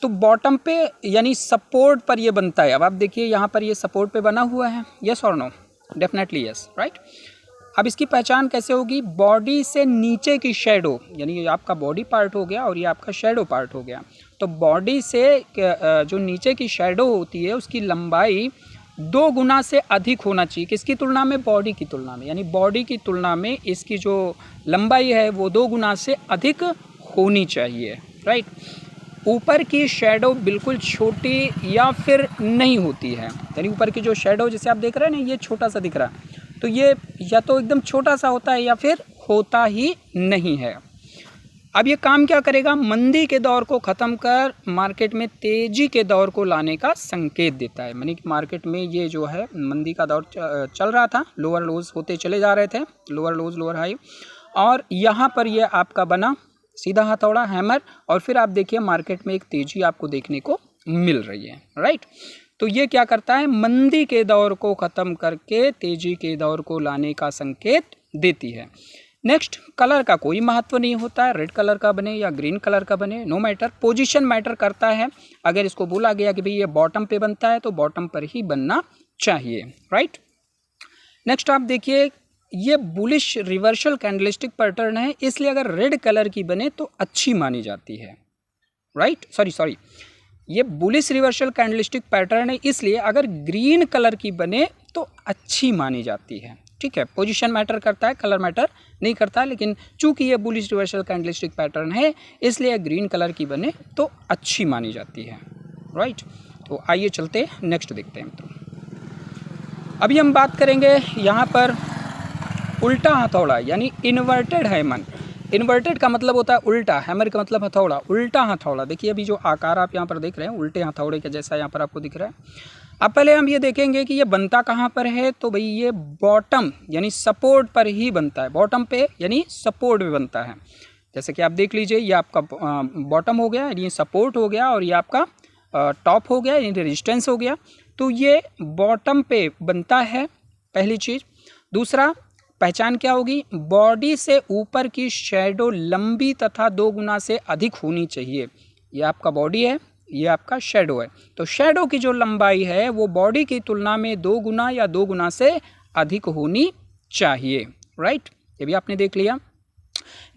A: तो बॉटम पे यानी सपोर्ट पर ये बनता है। अब आप देखिए यहाँ पर ये सपोर्ट पे बना हुआ है, यस और नो? Definitely yes, right. अब इसकी पहचान कैसे होगी? बॉडी से नीचे की शेडो, यानी ये आपका बॉडी पार्ट हो गया और ये आपका शेडो पार्ट हो गया। तो बॉडी से जो नीचे की शेडो होती है उसकी लंबाई 2 गुना से अधिक होना चाहिए। किसकी तुलना में? बॉडी की तुलना में। यानी बॉडी की तुलना में इसकी जो लंबाई है वो 2 गुना से अधिक होनी चाहिए, राइट। ऊपर की शेडो बिल्कुल छोटी या फिर नहीं होती है, यानी ऊपर की जो शेडो जैसे आप देख रहे हैं ना, ये छोटा सा दिख रहा है, तो ये या तो एकदम छोटा सा होता है या फिर होता ही नहीं है। अब ये काम क्या करेगा? मंदी के दौर को ख़त्म कर मार्केट में तेज़ी के दौर को लाने का संकेत देता है। यानी कि मार्केट में ये जो है मंदी का दौर चल रहा था, लोअर लोज होते चले जा रहे थे, लोअर लोज लोअर हाई, और यहाँ पर ये आपका बना सीधा हथौड़ा, हैमर, और फिर आप देखिए मार्केट में एक तेज़ी आपको देखने को मिल रही है, राइट। तो ये क्या करता है? मंदी के दौर को ख़त्म करके तेज़ी के दौर को लाने का संकेत देती है। नेक्स्ट, कलर का कोई महत्व नहीं होता है, रेड कलर का बने या ग्रीन कलर का बने, नो मैटर। पोजीशन मैटर करता है। अगर इसको बोला गया कि भाई ये बॉटम पे बनता है तो बॉटम पर ही बनना चाहिए, राइट। नेक्स्ट आप देखिए, ये बुलिश रिवर्सल कैंडलस्टिक पैटर्न है, इसलिए अगर रेड कलर की बने तो अच्छी मानी जाती है, राइट। सॉरी, ये बुलिश रिवर्सल कैंडलस्टिक पैटर्न है, इसलिए अगर ग्रीन कलर की बने तो अच्छी मानी जाती है, ठीक है। पोजीशन मैटर करता है, कलर मैटर नहीं करता है, लेकिन चूंकि ये बुलिश रिवर्सल कैंडलस्टिक पैटर्न है इसलिए ग्रीन कलर की बने तो अच्छी मानी जाती है, राइट। तो आइए चलते नेक्स्ट देखते हैं। तो अभी हम बात करेंगे यहाँ पर उल्टा हथौड़ा, यानी इन्वर्टेड हैमर। इन्वर्टेड का मतलब होता है उल्टा, हैमर का मतलब हथौड़ा, उल्टा हथौड़ा। देखिए अभी जो आकार आप यहाँ पर देख रहे हैं उल्टे हथौड़े के जैसा यहाँ पर आपको दिख रहा है। अब पहले हम ये देखेंगे कि ये बनता कहाँ पर है, तो भाई ये बॉटम यानी सपोर्ट पर ही बनता है, बॉटम पे यानी सपोर्ट में बनता है। जैसे कि आप देख लीजिए ये आपका बॉटम हो गया, यानी ये सपोर्ट हो गया, और ये आपका टॉप हो गया यानी रेजिस्टेंस हो गया। तो ये बॉटम पे बनता है, पहली चीज़। दूसरा, पहचान क्या होगी? बॉडी से ऊपर की शेडो लंबी तथा 2 गुना से अधिक होनी चाहिए। ये आपका बॉडी है, ये आपका शेडो है, तो शेडो की जो लंबाई है वो बॉडी की तुलना में 2 गुना या 2 गुना से अधिक होनी चाहिए, राइट। ये भी आपने देख लिया।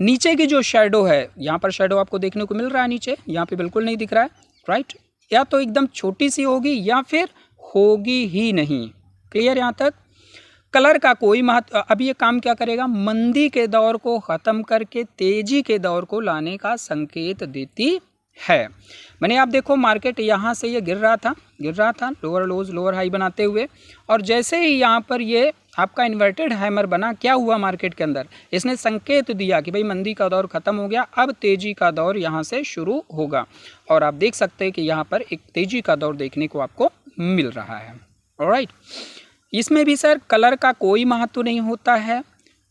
A: नीचे की जो शेडो है, यहाँ पर शेडो आपको देखने को मिल रहा है नीचे, यहाँ पे बिल्कुल नहीं दिख रहा है, राइट। या तो एकदम छोटी सी होगी या फिर होगी ही नहीं, क्लियर यहाँ तक। कलर का कोई महत्व, अब ये काम क्या करेगा? मंदी के दौर को ख़त्म करके तेज़ी के दौर को लाने का संकेत देती है। मैंने आप देखो मार्केट यहाँ से ये गिर रहा था लोअर लोज लोअर हाई बनाते हुए, और जैसे ही यहाँ पर ये आपका इन्वर्टेड हैमर बना, क्या हुआ मार्केट के अंदर, इसने संकेत दिया कि भाई मंदी का दौर ख़त्म हो गया, अब तेज़ी का दौर यहाँ से शुरू होगा। और आप देख सकते हैं कि यहाँ पर एक तेज़ी का दौर देखने को आपको मिल रहा है। ऑलराइट, इसमें भी सर कलर का कोई महत्व नहीं होता है,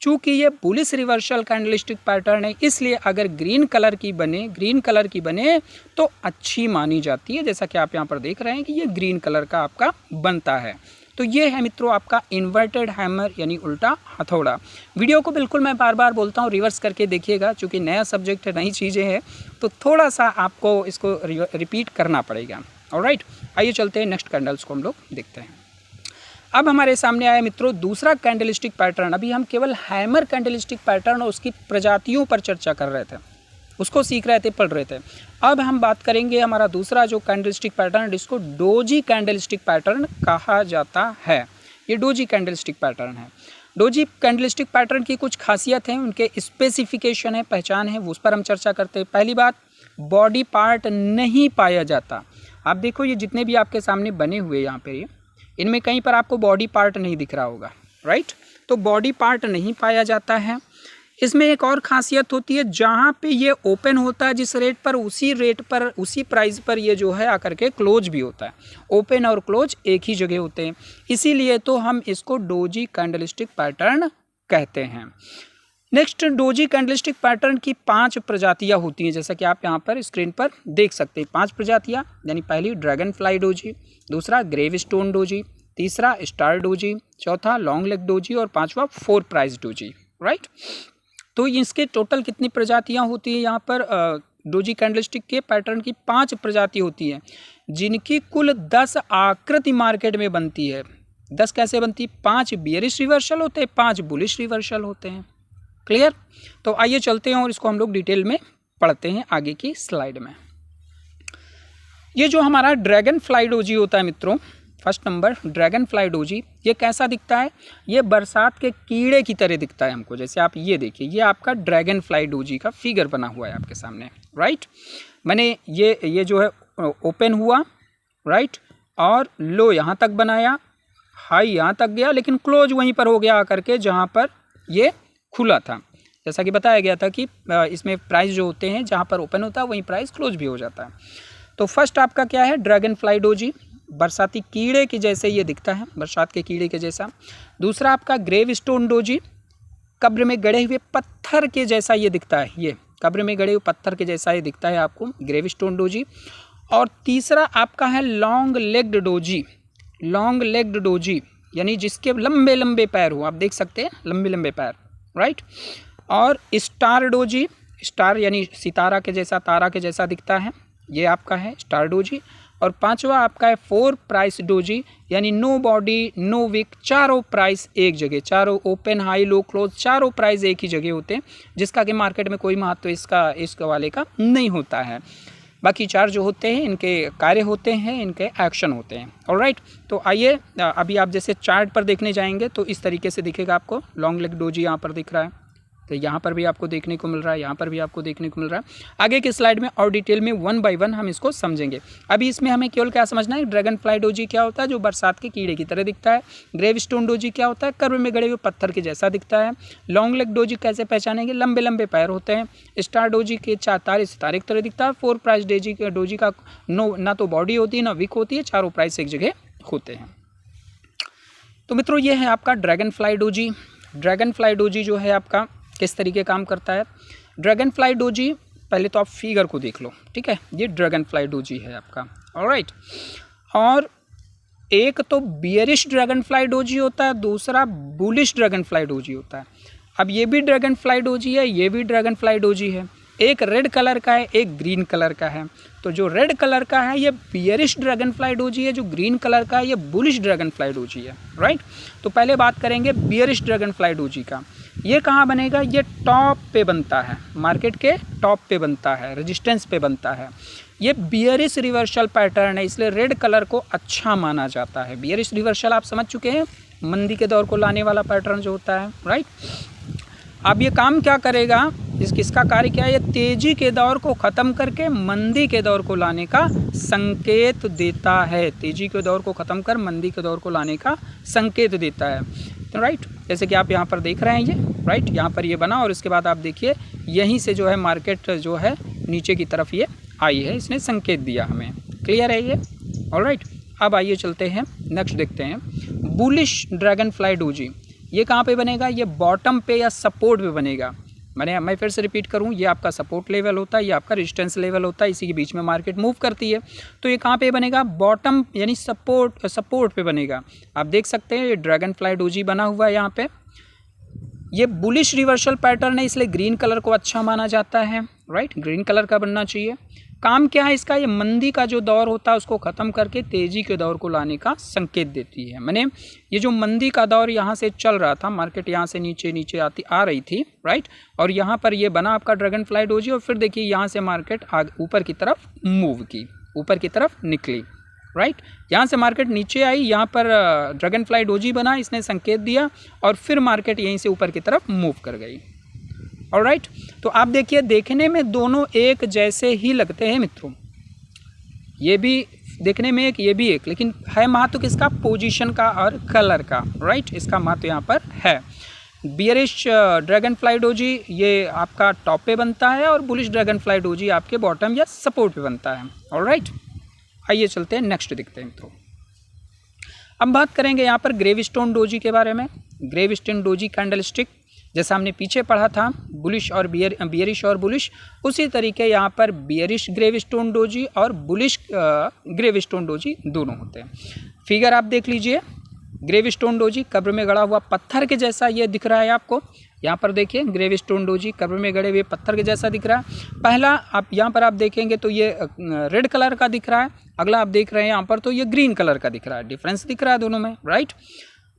A: चूँकि ये बुलिश रिवर्सल कैंडलस्टिक पैटर्न है, इसलिए अगर ग्रीन कलर की बने तो अच्छी मानी जाती है। जैसा कि आप यहाँ पर देख रहे हैं कि ये ग्रीन कलर का आपका बनता है। तो ये है मित्रों आपका इन्वर्टेड हैमर यानी उल्टा हथौड़ा। वीडियो को बिल्कुल मैं बार बार बोलता हूँ रिवर्स करके देखिएगा, चूँकि नया सब्जेक्ट है, नई चीज़ें हैं, तो थोड़ा सा आपको इसको रिपीट करना पड़ेगा। ऑलराइट, आइए चलते हैं नेक्स्ट कैंडल्स को हम लोग देखते हैं। अब हमारे सामने आया मित्रों दूसरा कैंडलस्टिक पैटर्न। अभी हम केवल हैमर कैंडलस्टिक पैटर्न और उसकी प्रजातियों पर चर्चा कर रहे थे, उसको सीख रहे थे, पढ़ रहे थे। अब हम बात करेंगे हमारा दूसरा जो कैंडलस्टिक पैटर्न, जिसको डोजी कैंडलस्टिक पैटर्न कहा जाता है। ये डोजी कैंडलस्टिक पैटर्न है। डोजी कैंडलस्टिक पैटर्न की कुछ खासियत हैं, उनके स्पेसिफिकेशन है, पहचान है, उस पर हम चर्चा करते हैं। पहली बात, बॉडी पार्ट नहीं पाया जाता। आप देखो ये जितने भी आपके सामने बने हुए यहाँ पे, इनमें कहीं पर आपको बॉडी पार्ट नहीं दिख रहा होगा, राइट। तो बॉडी पार्ट नहीं पाया जाता है। इसमें एक और खासियत होती है, जहाँ पे ये ओपन होता है जिस रेट पर, उसी प्राइस पर ये जो है आकर के क्लोज भी होता है। ओपन और क्लोज एक ही जगह होते हैं, इसीलिए तो हम इसको डोजी कैंडलस्टिक पैटर्न कहते हैं। नेक्स्ट, डोजी कैंडलस्टिक पैटर्न की 5 प्रजातियाँ होती हैं, जैसा कि आप यहाँ पर स्क्रीन पर देख सकते हैं। 5 प्रजातियाँ, यानी पहली ड्रैगन फ्लाई डोजी, दूसरा ग्रेव स्टोन डोजी, तीसरा स्टार डोजी, चौथा लॉन्ग लेग डोजी और पांचवा 4 प्राइस डोजी, राइट। तो इसके टोटल कितनी प्रजातियाँ होती हैं यहाँ पर? डोजी कैंडलस्टिक के पैटर्न की 5 प्रजाति होती है, जिनकी कुल 10 आकृति मार्केट में बनती है। 10 कैसे बनती है? 5 बियरिश रिवर्सल होते हैं, 5 बुलिश रिवर्सल होते हैं। क्लियर? तो आइए चलते हैं और इसको हम लोग डिटेल में पढ़ते हैं आगे की स्लाइड में। ये जो हमारा ड्रैगन फ्लाई डोजी होता है मित्रों, first number dragon fly doji, ये कैसा दिखता है? ये बरसात के कीड़े की तरह दिखता है हमको। जैसे आप ये देखिए, ये आपका ड्रैगन फ्लाई डोजी का फिगर बना हुआ है आपके सामने, राइट। मैंने ये जो है ओपन हुआ, राइट, और लो यहाँ तक बनाया, हाई यहाँ तक गया, लेकिन क्लोज वहीं पर हो गया आकर के जहाँ पर ये खुला था। जैसा कि बताया गया था कि इसमें प्राइस जो होते हैं जहाँ पर ओपन होता है वहीं प्राइस क्लोज भी हो जाता है। तो फर्स्ट आपका क्या है? ड्रैगन फ्लाई डोजी, बरसाती कीड़े के जैसे ये दिखता है, बरसात के कीड़े के जैसा। दूसरा आपका ग्रेव स्टोन डोजी, कब्र में गड़े हुए पत्थर के जैसा ये दिखता है, ये कब्र में गड़े हुए पत्थर के जैसा ये दिखता है आपको, ग्रेव स्टोन डोजी। और तीसरा आपका है long legged doji, long legged doji यानी जिसके लंबे लंबे पैर हो, आप देख सकते हैं लंबे लंबे पैर, राइट। और स्टार डोजी, स्टार यानी सितारा के जैसा, तारा के जैसा दिखता है, ये आपका है स्टार डोजी। और पांचवा आपका है 4 प्राइस डोजी, यानी नो बॉडी नो विक, चारों प्राइस एक जगह, चारों ओपन हाई लो क्लोज चारों प्राइस एक ही जगह होते हैं, जिसका कि मार्केट में कोई महत्व इसका वाले का नहीं होता है। बाकी 4 जो होते हैं इनके कार्य होते हैं, इनके एक्शन होते हैं। ऑलराइट, तो आइए अभी आप जैसे चार्ट पर देखने जाएंगे तो इस तरीके से दिखेगा आपको। लॉन्ग लेग डोजी यहाँ पर दिख रहा है, तो यहाँ पर भी आपको देखने को मिल रहा है, यहाँ पर भी आपको देखने को मिल रहा है। आगे की स्लाइड में और डिटेल में 1 बाय 1 हम इसको समझेंगे। अभी इसमें हमें केवल क्या समझना है? ड्रैगन फ्लाई डोजी क्या होता है? जो बरसात के कीड़े की तरह दिखता है। ग्रेव स्टोन डोजी क्या होता है? कर्व में गड़े हुए पत्थर के जैसा दिखता है। लॉन्ग लेग डोजी कैसे पहचानेंगे? लंबे लंबे पैर होते हैं। स्टार डोजी के 4 तारे सितारे की तरह दिखता है। 4 प्राइस डोजी का ना तो बॉडी होती है ना विक होती है, चारों प्राइस एक जगह होते हैं। तो मित्रों ये है आपका dragon fly doji. Dragon fly doji जो है आपका किस तरीके काम करता है? ड्रैगन फ्लाई डोजी, पहले तो आप फिगर को देख लो, ठीक है। ये ड्रैगन फ्लाई डोजी है आपका, ऑलराइट। और एक तो बियरिश ड्रैगन फ्लाई डोजी होता है, दूसरा बुलिश ड्रैगन फ्लाई डोजी होता है। अब ये भी ड्रैगन फ्लाई डोजी है, ये भी ड्रैगन फ्लाई डोजी है। एक रेड कलर का है, एक ग्रीन कलर का है। तो जो रेड कलर का है ये बियरिश ड्रैगन फ्लाई डोजी है, जो ग्रीन कलर का है ये बुलिश ड्रैगन फ्लाई डोजी है, राइट। तो पहले बात करेंगे बियरिश ड्रैगन फ्लाई डोजी का। ये कहाँ बनेगा? ये टॉप पे बनता है, मार्केट के टॉप पे बनता है, रेजिस्टेंस पे बनता है। ये बियरिश रिवर्सल पैटर्न है, इसलिए रेड कलर को अच्छा माना जाता है। बियरिश रिवर्सल आप समझ चुके हैं, मंदी के दौर को लाने वाला पैटर्न जो होता है, राइट। अब ये काम क्या करेगा? किसका कार्य क्या है? ये तेजी के दौर को ख़त्म करके मंदी के दौर को लाने का संकेत देता है। तेजी के दौर को ख़त्म कर मंदी के दौर को लाने का संकेत देता है। तो राइट, जैसे कि आप यहाँ पर देख रहे हैं ये राइट, यहाँ पर ये बना और इसके बाद आप देखिए यहीं से जो है मार्केट जो है नीचे की तरफ ये आई है, इसने संकेत दिया हमें। क्लियर है ये? ऑलराइट, अब आइए चलते हैं नेक्स्ट देखते हैं बुलिश ड्रैगन फ्लाई डोजी। ये कहाँ पे बनेगा? ये बॉटम पे या सपोर्ट पे बनेगा। मैं फिर से रिपीट करूँ, ये आपका सपोर्ट लेवल होता है, ये आपका रेजिस्टेंस लेवल होता है, इसी के बीच में मार्केट मूव करती है। तो ये कहाँ पे बनेगा? बॉटम यानी सपोर्ट पे बनेगा। आप देख सकते हैं ये ड्रैगन फ्लाई डोजी बना हुआ है यहाँ पे। ये बुलिश रिवर्सल पैटर्न है, इसलिए ग्रीन कलर को अच्छा माना जाता है। राइट, ग्रीन कलर का बनना चाहिए। काम क्या है इसका? ये मंदी का जो दौर होता है उसको ख़त्म करके तेज़ी के दौर को लाने का संकेत देती है। मैंने ये जो मंदी का दौर यहाँ से चल रहा था, मार्केट यहाँ से नीचे आ रही थी राइट, और यहाँ पर ये बना आपका ड्रैगन फ्लाई डोजी और फिर देखिए यहाँ से मार्केट ऊपर की तरफ मूव की, ऊपर की तरफ निकली राइट। यहाँ से मार्केट नीचे आई, यहाँ पर ड्रैगन फ्लाई डोजी बना, इसने संकेत दिया और फिर मार्केट यहीं से ऊपर की तरफ मूव कर गई। ऑलराइट, तो आप देखिए देखने में दोनों एक जैसे ही लगते हैं मित्रों, ये भी देखने में एक, ये भी एक, लेकिन है महत्व किसका? पोजीशन का और कलर का। राइट, इसका महत्व यहाँ पर है। बियरिश ड्रैगन फ्लाई डोजी ये आपका टॉप पे बनता है और बुलिश ड्रैगन फ्लाई डोजी आपके बॉटम या सपोर्ट पे बनता है। ऑलराइट, आइए चलते हैं नेक्स्ट देखते हैं मित्रों। अब बात करेंगे यहाँ पर ग्रेवस्टोन डोजी के बारे में। ग्रेवस्टोन डोजी कैंडलस्टिक, जैसा हमने पीछे पढ़ा था बुलिश और बियरिश और बुलिश, उसी तरीके यहाँ पर बियरिश ग्रेवस्टोन डोजी और बुलिश ग्रेवस्टोन डोजी दोनों होते हैं। फिगर आप देख लीजिए, ग्रेवस्टोन डोजी कब्र में गड़ा हुआ पत्थर के जैसा ये दिख रहा है आपको। यहाँ पर देखिए ग्रेवस्टोन डोजी कब्र में गड़े हुए पत्थर के जैसा दिख रहा है। पहला आप यहाँ पर आप देखेंगे तो ये रेड कलर का दिख रहा है, अगला आप देख रहे हैं यहाँ पर तो ये ग्रीन कलर का दिख रहा है। डिफरेंस दिख रहा है दोनों में। राइट,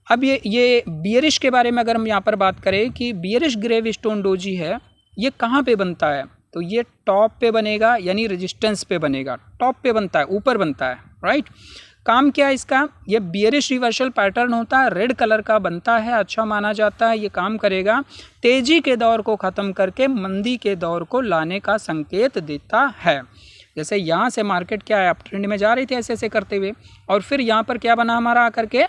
A: अब ये बियरिश के बारे में अगर हम यहाँ पर बात करें कि बियरिश ग्रेवस्टोन डोजी है, ये कहाँ पे बनता है? तो ये टॉप पे बनेगा, यानी रेजिस्टेंस पे बनेगा। टॉप पे बनता है, ऊपर बनता है। राइट, काम क्या है इसका? ये बियरिश रिवर्सल पैटर्न होता है, रेड कलर का बनता है, अच्छा माना जाता है। ये काम करेगा तेजी के दौर को ख़त्म करके मंदी के दौर को लाने का संकेत देता है। जैसे यहाँ से मार्केट क्या है, अप ट्रेंड में जा रही थी ऐसे ऐसे करते हुए, और फिर यहाँ पर क्या बना हमारा आकर के?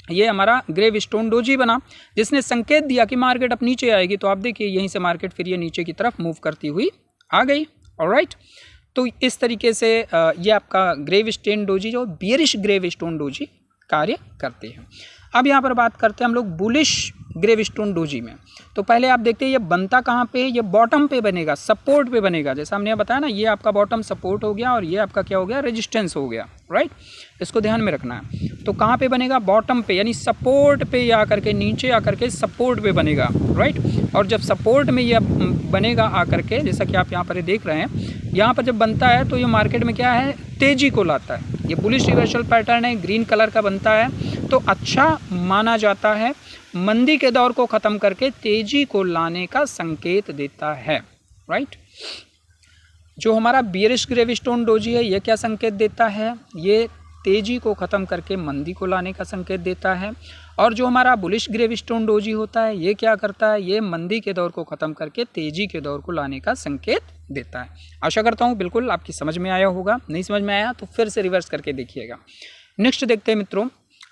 A: ये हमारा ग्रेवस्टोन डोजी बना, जिसने संकेत दिया कि मार्केट अब नीचे आएगी। तो आप देखिए यहीं से मार्केट फिर ये नीचे की तरफ मूव करती हुई आ गई। ऑलराइट, तो इस तरीके से ये आपका ग्रेवस्टोन डोजी जो बियरिश ग्रेवस्टोन डोजी कार्य करते हैं। अब यहाँ पर बात करते हैं हम लोग बुलिश ग्रेवस्टोन डोजी में। तो पहले आप देखते हैं ये बनता कहाँ पे? ये बॉटम पे बनेगा, सपोर्ट पे बनेगा। जैसा हमने बताया ना, ये आपका बॉटम सपोर्ट हो गया और ये आपका क्या हो गया? रेजिस्टेंस हो गया। राइट, इसको ध्यान में रखना है। तो कहाँ पे बनेगा? बॉटम पे, यानी सपोर्ट पे आकर के, नीचे आकर के सपोर्ट पे बनेगा। राइट, और जब सपोर्ट में ये बनेगा आकर के, जैसा कि आप यहाँ पर देख रहे हैं, यहाँ पर जब बनता है तो ये मार्केट में क्या है? तेजी को लाता है। ये बुलिश रिवर्सल पैटर्न है, ग्रीन कलर का बनता है, तो अच्छा माना जाता है। मंदी के दौर को ख़त्म करके तेजी को लाने का संकेत देता है। राइट, जो हमारा बियरिश ग्रेवस्टोन डोजी है, ये क्या संकेत देता है? ये तेजी को ख़त्म करके मंदी को लाने का संकेत देता है। और जो हमारा बुलिश ग्रेवस्टोन डोजी होता है, ये क्या करता है? ये मंदी के दौर को ख़त्म करके तेजी के दौर को लाने का संकेत देता है। आशा करता हूँ बिल्कुल आपकी समझ में आया होगा। नहीं समझ में आया तो फिर से रिवर्स करके देखिएगा। नेक्स्ट देखते हैं मित्रों।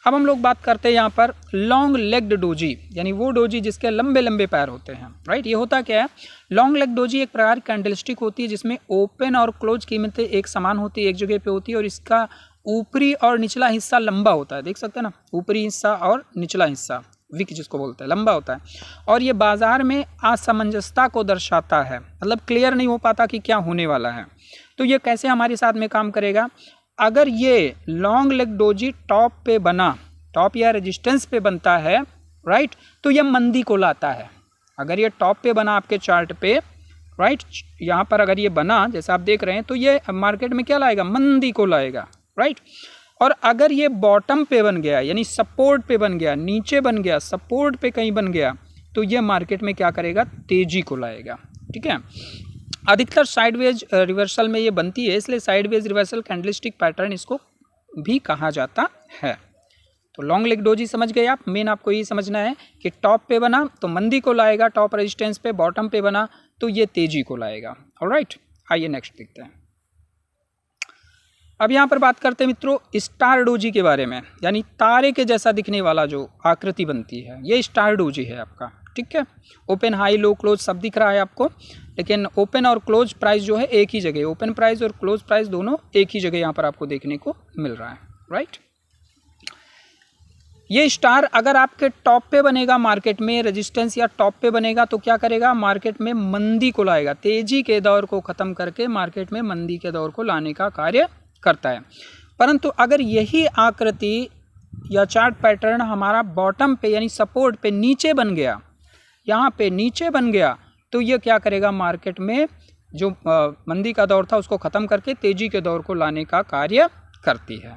A: अब हम लोग बात करते हैं यहाँ पर लॉन्ग लेग्ड डोजी, यानी वो डोजी जिसके लंबे लंबे पैर होते हैं। राइट, ये होता क्या है? लॉन्ग लेग डोजी एक प्रकार की कैंडलस्टिक होती है जिसमें ओपन और क्लोज कीमतें एक समान होती है, एक जगह पे होती है, और इसका ऊपरी और निचला हिस्सा लंबा होता है। देख सकते हैं ना, ऊपरी हिस्सा और निचला हिस्सा, विक जिसको बोलते हैं, लंबा होता है। और ये बाजार में असमंजसता को दर्शाता है, मतलब क्लियर नहीं हो पाता कि क्या होने वाला है। तो ये कैसे हमारे साथ में काम करेगा? अगर ये लॉन्ग लेग डोजी टॉप पे बना, टॉप या रेजिस्टेंस पे बनता है, राइट, तो ये मंदी को लाता है। अगर ये टॉप पे बना आपके चार्ट पे, राइट, यहाँ पर अगर ये बना जैसा आप देख रहे हैं, तो ये मार्केट में क्या लाएगा? मंदी को लाएगा। राइट, और अगर ये बॉटम पे बन गया, यानी सपोर्ट पे बन गया, नीचे बन गया, सपोर्ट पे कहीं बन गया, तो ये मार्केट में क्या करेगा? तेजी को लाएगा। ठीक है, अधिकतर साइडवेज रिवर्सल में ये बनती है, इसलिए साइडवेज रिवर्सल कैंडलस्टिक पैटर्न इसको भी कहा जाता है। तो लॉन्ग लेग डोजी समझ गए आप। मेन आपको यही समझना है कि टॉप पे बना तो मंदी को लाएगा, टॉप रेजिस्टेंस पे, बॉटम पे बना तो ये तेजी को लाएगा। ऑलराइट, आइए नेक्स्ट देखते हैं। अब यहाँ पर बात करते हैं मित्रों स्टार डोजी के बारे में, यानी तारे के जैसा दिखने वाला जो आकृति बनती है, ये स्टार डोजी है आपका। ठीक है, ओपन हाई लो क्लोज सब दिख रहा है आपको, लेकिन ओपन और क्लोज प्राइस जो है एक ही जगह, ओपन प्राइस और क्लोज प्राइस दोनों एक ही जगह यहाँ पर आपको देखने को मिल रहा है। राइट, ये स्टार अगर आपके टॉप पे बनेगा मार्केट में, रेजिस्टेंस या टॉप पे बनेगा तो क्या करेगा, मार्केट में मंदी को लाएगा, तेजी के दौर को ख़त्म करके मार्केट में मंदी के दौर को लाने का कार्य करता है। परंतु अगर यही आकृति या चार्ट पैटर्न हमारा बॉटम पे यानी सपोर्ट पे नीचे बन गया, यहाँ पे नीचे बन गया, तो ये क्या करेगा, मार्केट में जो मंदी का दौर था उसको ख़त्म करके तेजी के दौर को लाने का कार्य करती है।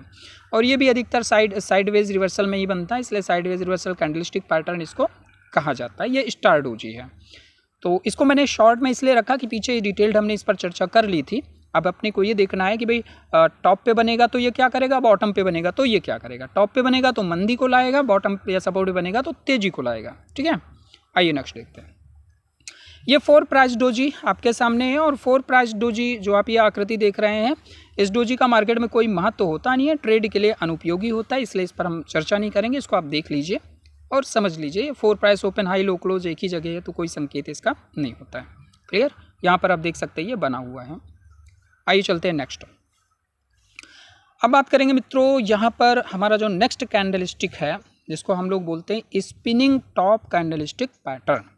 A: और ये भी अधिकतर साइडवेज रिवर्सल में ही बनता है, इसलिए साइडवेज रिवर्सल कैंडलस्टिक पैटर्न इसको कहा जाता है। ये स्टार डोजी है। तो इसको मैंने शॉर्ट में इसलिए रखा कि पीछे डिटेल्ड हमने इस पर चर्चा कर ली थी। अब अपने को ये देखना है कि भाई टॉप पे बनेगा तो ये क्या करेगा, बॉटम पे बनेगा तो ये क्या करेगा। टॉप पे बनेगा तो मंदी को लाएगा, बॉटम पे या सपोर्ट पे बनेगा तो तेजी को लाएगा। ठीक है, आइए नेक्स्ट देखते हैं। ये 4 प्राइस डोजी आपके सामने है, और 4 प्राइस डोजी जो आप ये आकृति देख रहे हैं, इस डोजी का मार्केट में कोई महत्व तो होता नहीं है, ट्रेड के लिए अनुपयोगी होता है, इसलिए इस पर हम चर्चा नहीं करेंगे। इसको आप देख लीजिए और समझ लीजिए। 4 price open high low close एक ही जगह है, तो कोई संकेत इसका नहीं होता है। क्लियर, यहाँ पर आप देख सकते हैं ये बना हुआ है। आइए चलते हैं नेक्स्ट। अब बात करेंगे मित्रों यहाँ पर हमारा जो नेक्स्ट कैंडलस्टिक है, जिसको हम लोग बोलते हैं स्पिनिंग टॉप कैंडलस्टिक पैटर्न।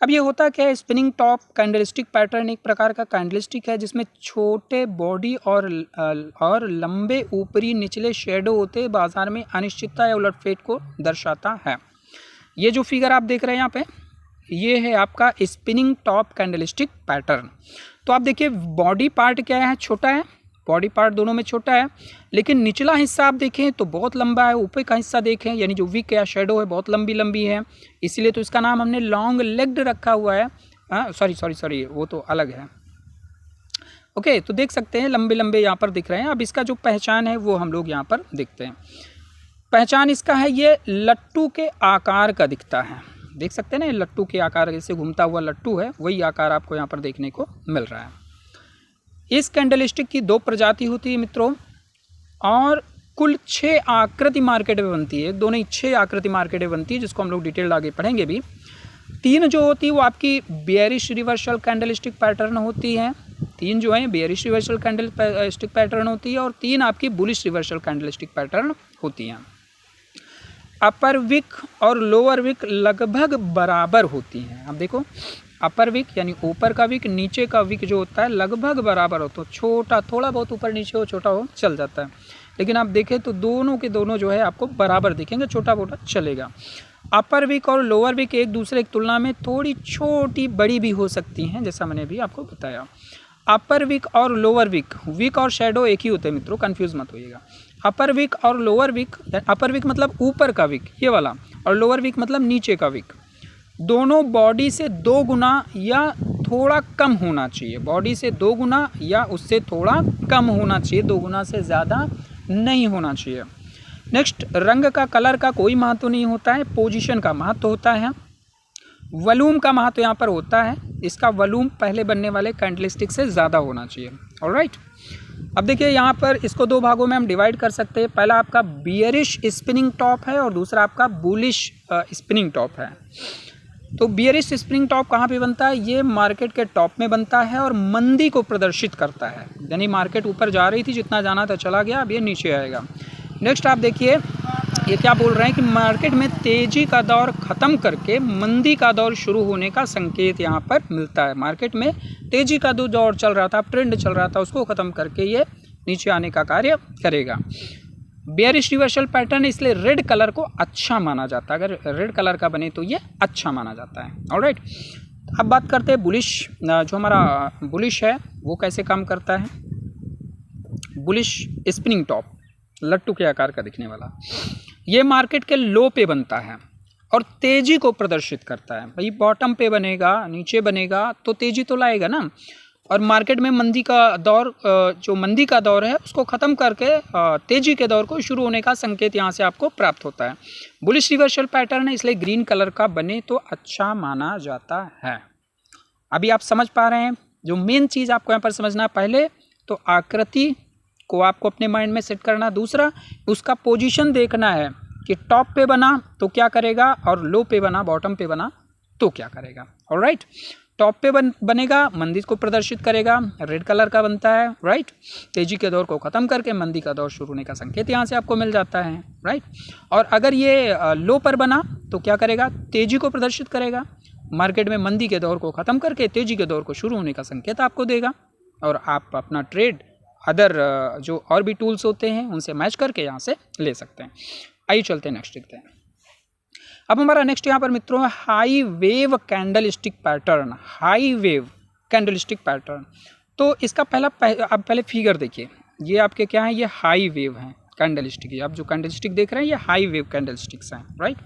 A: अब ये होता क्या है, स्पिनिंग टॉप कैंडलस्टिक पैटर्न एक प्रकार का कैंडलस्टिक है जिसमें छोटे बॉडी और लंबे ऊपरी निचले शेडो होते हैं, बाजार में अनिश्चितता या उलटफेर को दर्शाता है। ये जो फिगर आप देख रहे हैं यहाँ पे, ये है आपका स्पिनिंग टॉप कैंडलस्टिक पैटर्न। तो आप देखिए बॉडी पार्ट क्या है, छोटा है, बॉडी पार्ट दोनों में छोटा है, लेकिन निचला हिस्सा आप देखें तो बहुत लंबा है, ऊपर का हिस्सा देखें यानी जो विक या शेडो है बहुत लंबी है, इसीलिए तो इसका नाम हमने लॉन्ग लेग्ड रखा हुआ है। सॉरी वो तो अलग है। ओके, तो देख सकते हैं लंबे यहाँ पर दिख रहे हैं। अब इसका जो पहचान है वो हम लोग यहाँ पर देखते हैं। पहचान इसका है, ये लट्टू के आकार का दिखता है, देख सकते हैं ना, लट्टू के आकार, जैसे घूमता हुआ लट्टू है, वही आकार आपको यहाँ पर देखने को मिल रहा है। इस कैंडलस्टिक की 2 प्रजाति होती है मित्रों, और कुल 6 आकृति मार्केट में बनती है। 2 नहीं 6 आकृति मार्केट में बनती है, जिसको हम लोग डिटेल आगे पढ़ेंगे भी। 3 जो होती है वो आपकी बेयरिश रिवर्सल कैंडलस्टिक पैटर्न होती है, 3 जो है बेयरिश रिवर्सल कैंडलस्टिक पैटर्न होती है, और 3 आपकी बुलिश रिवर्सल कैंडलस्टिक पैटर्न होती हैं। अपर विक और लोअर विक लगभग बराबर होती हैं। अब देखो अपर विक यानी ऊपर का विक, नीचे का विक जो होता है लगभग बराबर होता है, छोटा थोड़ा बहुत ऊपर नीचे हो, छोटा हो चल जाता है, लेकिन आप देखें तो दोनों के दोनों जो है आपको बराबर दिखेंगे, छोटा मोटा चलेगा। अपर विक और लोअर विक एक दूसरे की तुलना में थोड़ी छोटी बड़ी भी हो सकती हैं, जैसा मैंने भी आपको बताया। अपर विक और लोअर विक, विक और शेडो एक ही होते हैं मित्रों, कंफ्यूज मत होइएगा। अपर विक और लोअर विक, अपर विक मतलब ऊपर का विक ये वाला, और लोअर विक मतलब नीचे का विक, दोनों बॉडी से 2 गुना या थोड़ा कम होना चाहिए। बॉडी से 2 गुना या उससे थोड़ा कम होना चाहिए, 2 गुना से ज़्यादा नहीं होना चाहिए। नेक्स्ट, रंग का, कलर का कोई महत्व नहीं होता है, पोजीशन का महत्व होता है। वॉल्यूम का महत्व यहाँ पर होता है, इसका वॉल्यूम पहले बनने वाले कैंडलस्टिक से ज़्यादा होना चाहिए। ऑलराइट, अब देखिए यहाँ पर इसको 2 भागों में हम डिवाइड कर सकते हैं। पहला आपका बियरिश स्पिनिंग टॉप है और दूसरा आपका बुलिश स्पिनिंग टॉप है। तो बियरिश स्प्रिंग टॉप कहाँ पे बनता है, ये मार्केट के टॉप में बनता है और मंदी को प्रदर्शित करता है, यानी मार्केट ऊपर जा रही थी, जितना जाना था चला गया, अब ये नीचे आएगा। नेक्स्ट आप देखिए ये क्या बोल रहे हैं कि मार्केट में तेजी का दौर ख़त्म करके मंदी का दौर शुरू होने का संकेत यहाँ पर मिलता है। मार्केट में तेजी का दौर चल रहा था, ट्रेंड चल रहा था, उसको ख़त्म करके ये नीचे आने का कार्य करेगा। बेयरिश रिवर्सल पैटर्न, इसलिए रेड कलर को अच्छा माना जाता है, अगर रेड कलर का बने तो ये अच्छा माना जाता है। ऑलराइट, अब बात करते हैं बुलिश। जो हमारा बुलिश है वो कैसे काम करता है। बुलिश स्पिनिंग टॉप, लट्टू के आकार का दिखने वाला, ये मार्केट के लो पे बनता है और तेजी को प्रदर्शित करता है। भाई बॉटम पे बनेगा, नीचे बनेगा तो तेजी तो लाएगा ना, और मार्केट में मंदी का दौर, जो मंदी का दौर है उसको ख़त्म करके तेजी के दौर को शुरू होने का संकेत यहाँ से आपको प्राप्त होता है। बुलिश रिवर्सल पैटर्न है, इसलिए ग्रीन कलर का बने तो अच्छा माना जाता है। अभी आप समझ पा रहे हैं। जो मेन चीज़ आपको यहाँ पर समझना है, पहले तो आकृति को आपको अपने माइंड में सेट करना, दूसरा उसका पोजीशन देखना है कि टॉप पे बना तो क्या करेगा और लो पे बना, बॉटम पे बना तो क्या करेगा। ऑलराइट, टॉप पे बनेगा मंदी को प्रदर्शित करेगा, रेड कलर का बनता है, राइट। तेजी के दौर को ख़त्म करके मंदी का दौर शुरू होने का संकेत यहाँ से आपको मिल जाता है, राइट। और अगर ये लो पर बना तो क्या करेगा, तेजी को प्रदर्शित करेगा, मार्केट में मंदी के दौर को ख़त्म करके तेजी के दौर को शुरू होने का संकेत आपको देगा। और आप अपना ट्रेड अदर जो और भी टूल्स होते हैं उनसे मैच करके यहाँ से ले सकते हैं। आइए चलते हैं नेक्स्ट देखते हैं। अब हमारा नेक्स्ट यहाँ पर मित्रों high wave candle stick pattern, high wave candle stick pattern. तो इसका आप पहले फिगर देखिए, ये आपके क्या है, ये हाई वेव है कैंडल स्टिक। आप जो कैंडल स्टिक देख रहे हैं ये हाई वेव कैंडल स्टिक्स हैं, राइट।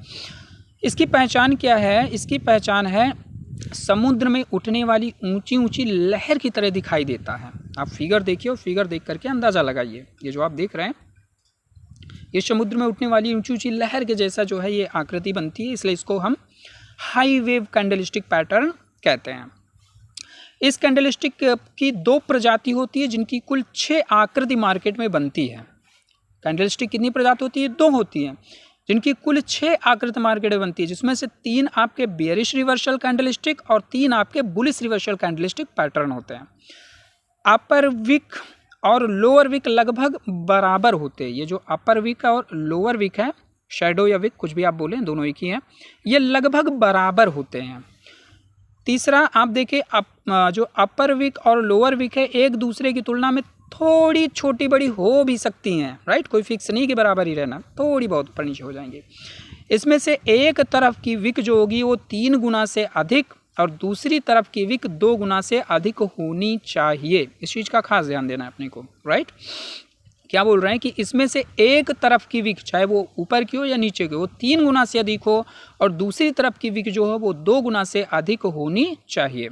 A: इसकी पहचान क्या है, इसकी पहचान है समुद्र में उठने वाली ऊंची ऊंची लहर की तरह दिखाई देता है। आप फिगर देखिए और फिगर देख करके अंदाज़ा लगाइए, ये जो आप देख रहे हैं ये समुद्र में उठने वाली ऊंची ऊंची लहर के जैसा जो है ये आकृति बनती है, इसलिए इसको हम high wave candle stick pattern कहते हैं। इस कैंडल स्टिक की 2 प्रजाति होती है जिनकी कुल 6 आकृति मार्केट में बनती है। कैंडल स्टिक कितनी प्रजाति होती है, 2 होती है जिनकी कुल 6 आकृति मार्केट में बनती है, जिसमें से 3 आपके बेयरिश रिवर्सल कैंडल स्टिक और 3 आपके bullish reversal candle stick pattern होते हैं। अपर विक और लोअर विक लगभग बराबर होते हैं। ये जो अपर विक और लोअर विक है, शैडो या विक कुछ भी आप बोलें, दोनों एक ही हैं, ये लगभग बराबर होते हैं। तीसरा आप देखें, जो अपर विक और लोअर विक है एक दूसरे की तुलना में थोड़ी छोटी बड़ी हो भी सकती हैं, राइट। कोई फिक्स नहीं कि बराबर ही रहना, थोड़ी बहुत ऊपर नीचे हो जाएंगे। इसमें से एक तरफ की विक जो होगी वो 3 गुना से अधिक और दूसरी तरफ की विक 2 गुना से अधिक होनी चाहिए। इस चीज़ का खास ध्यान देना है अपने को, राइट। क्या बोल रहे हैं कि इसमें से एक तरफ की विक चाहे वो ऊपर की हो या नीचे की हो 3 गुना से अधिक हो और दूसरी तरफ की विक जो हो वो 2 गुना से अधिक होनी चाहिए।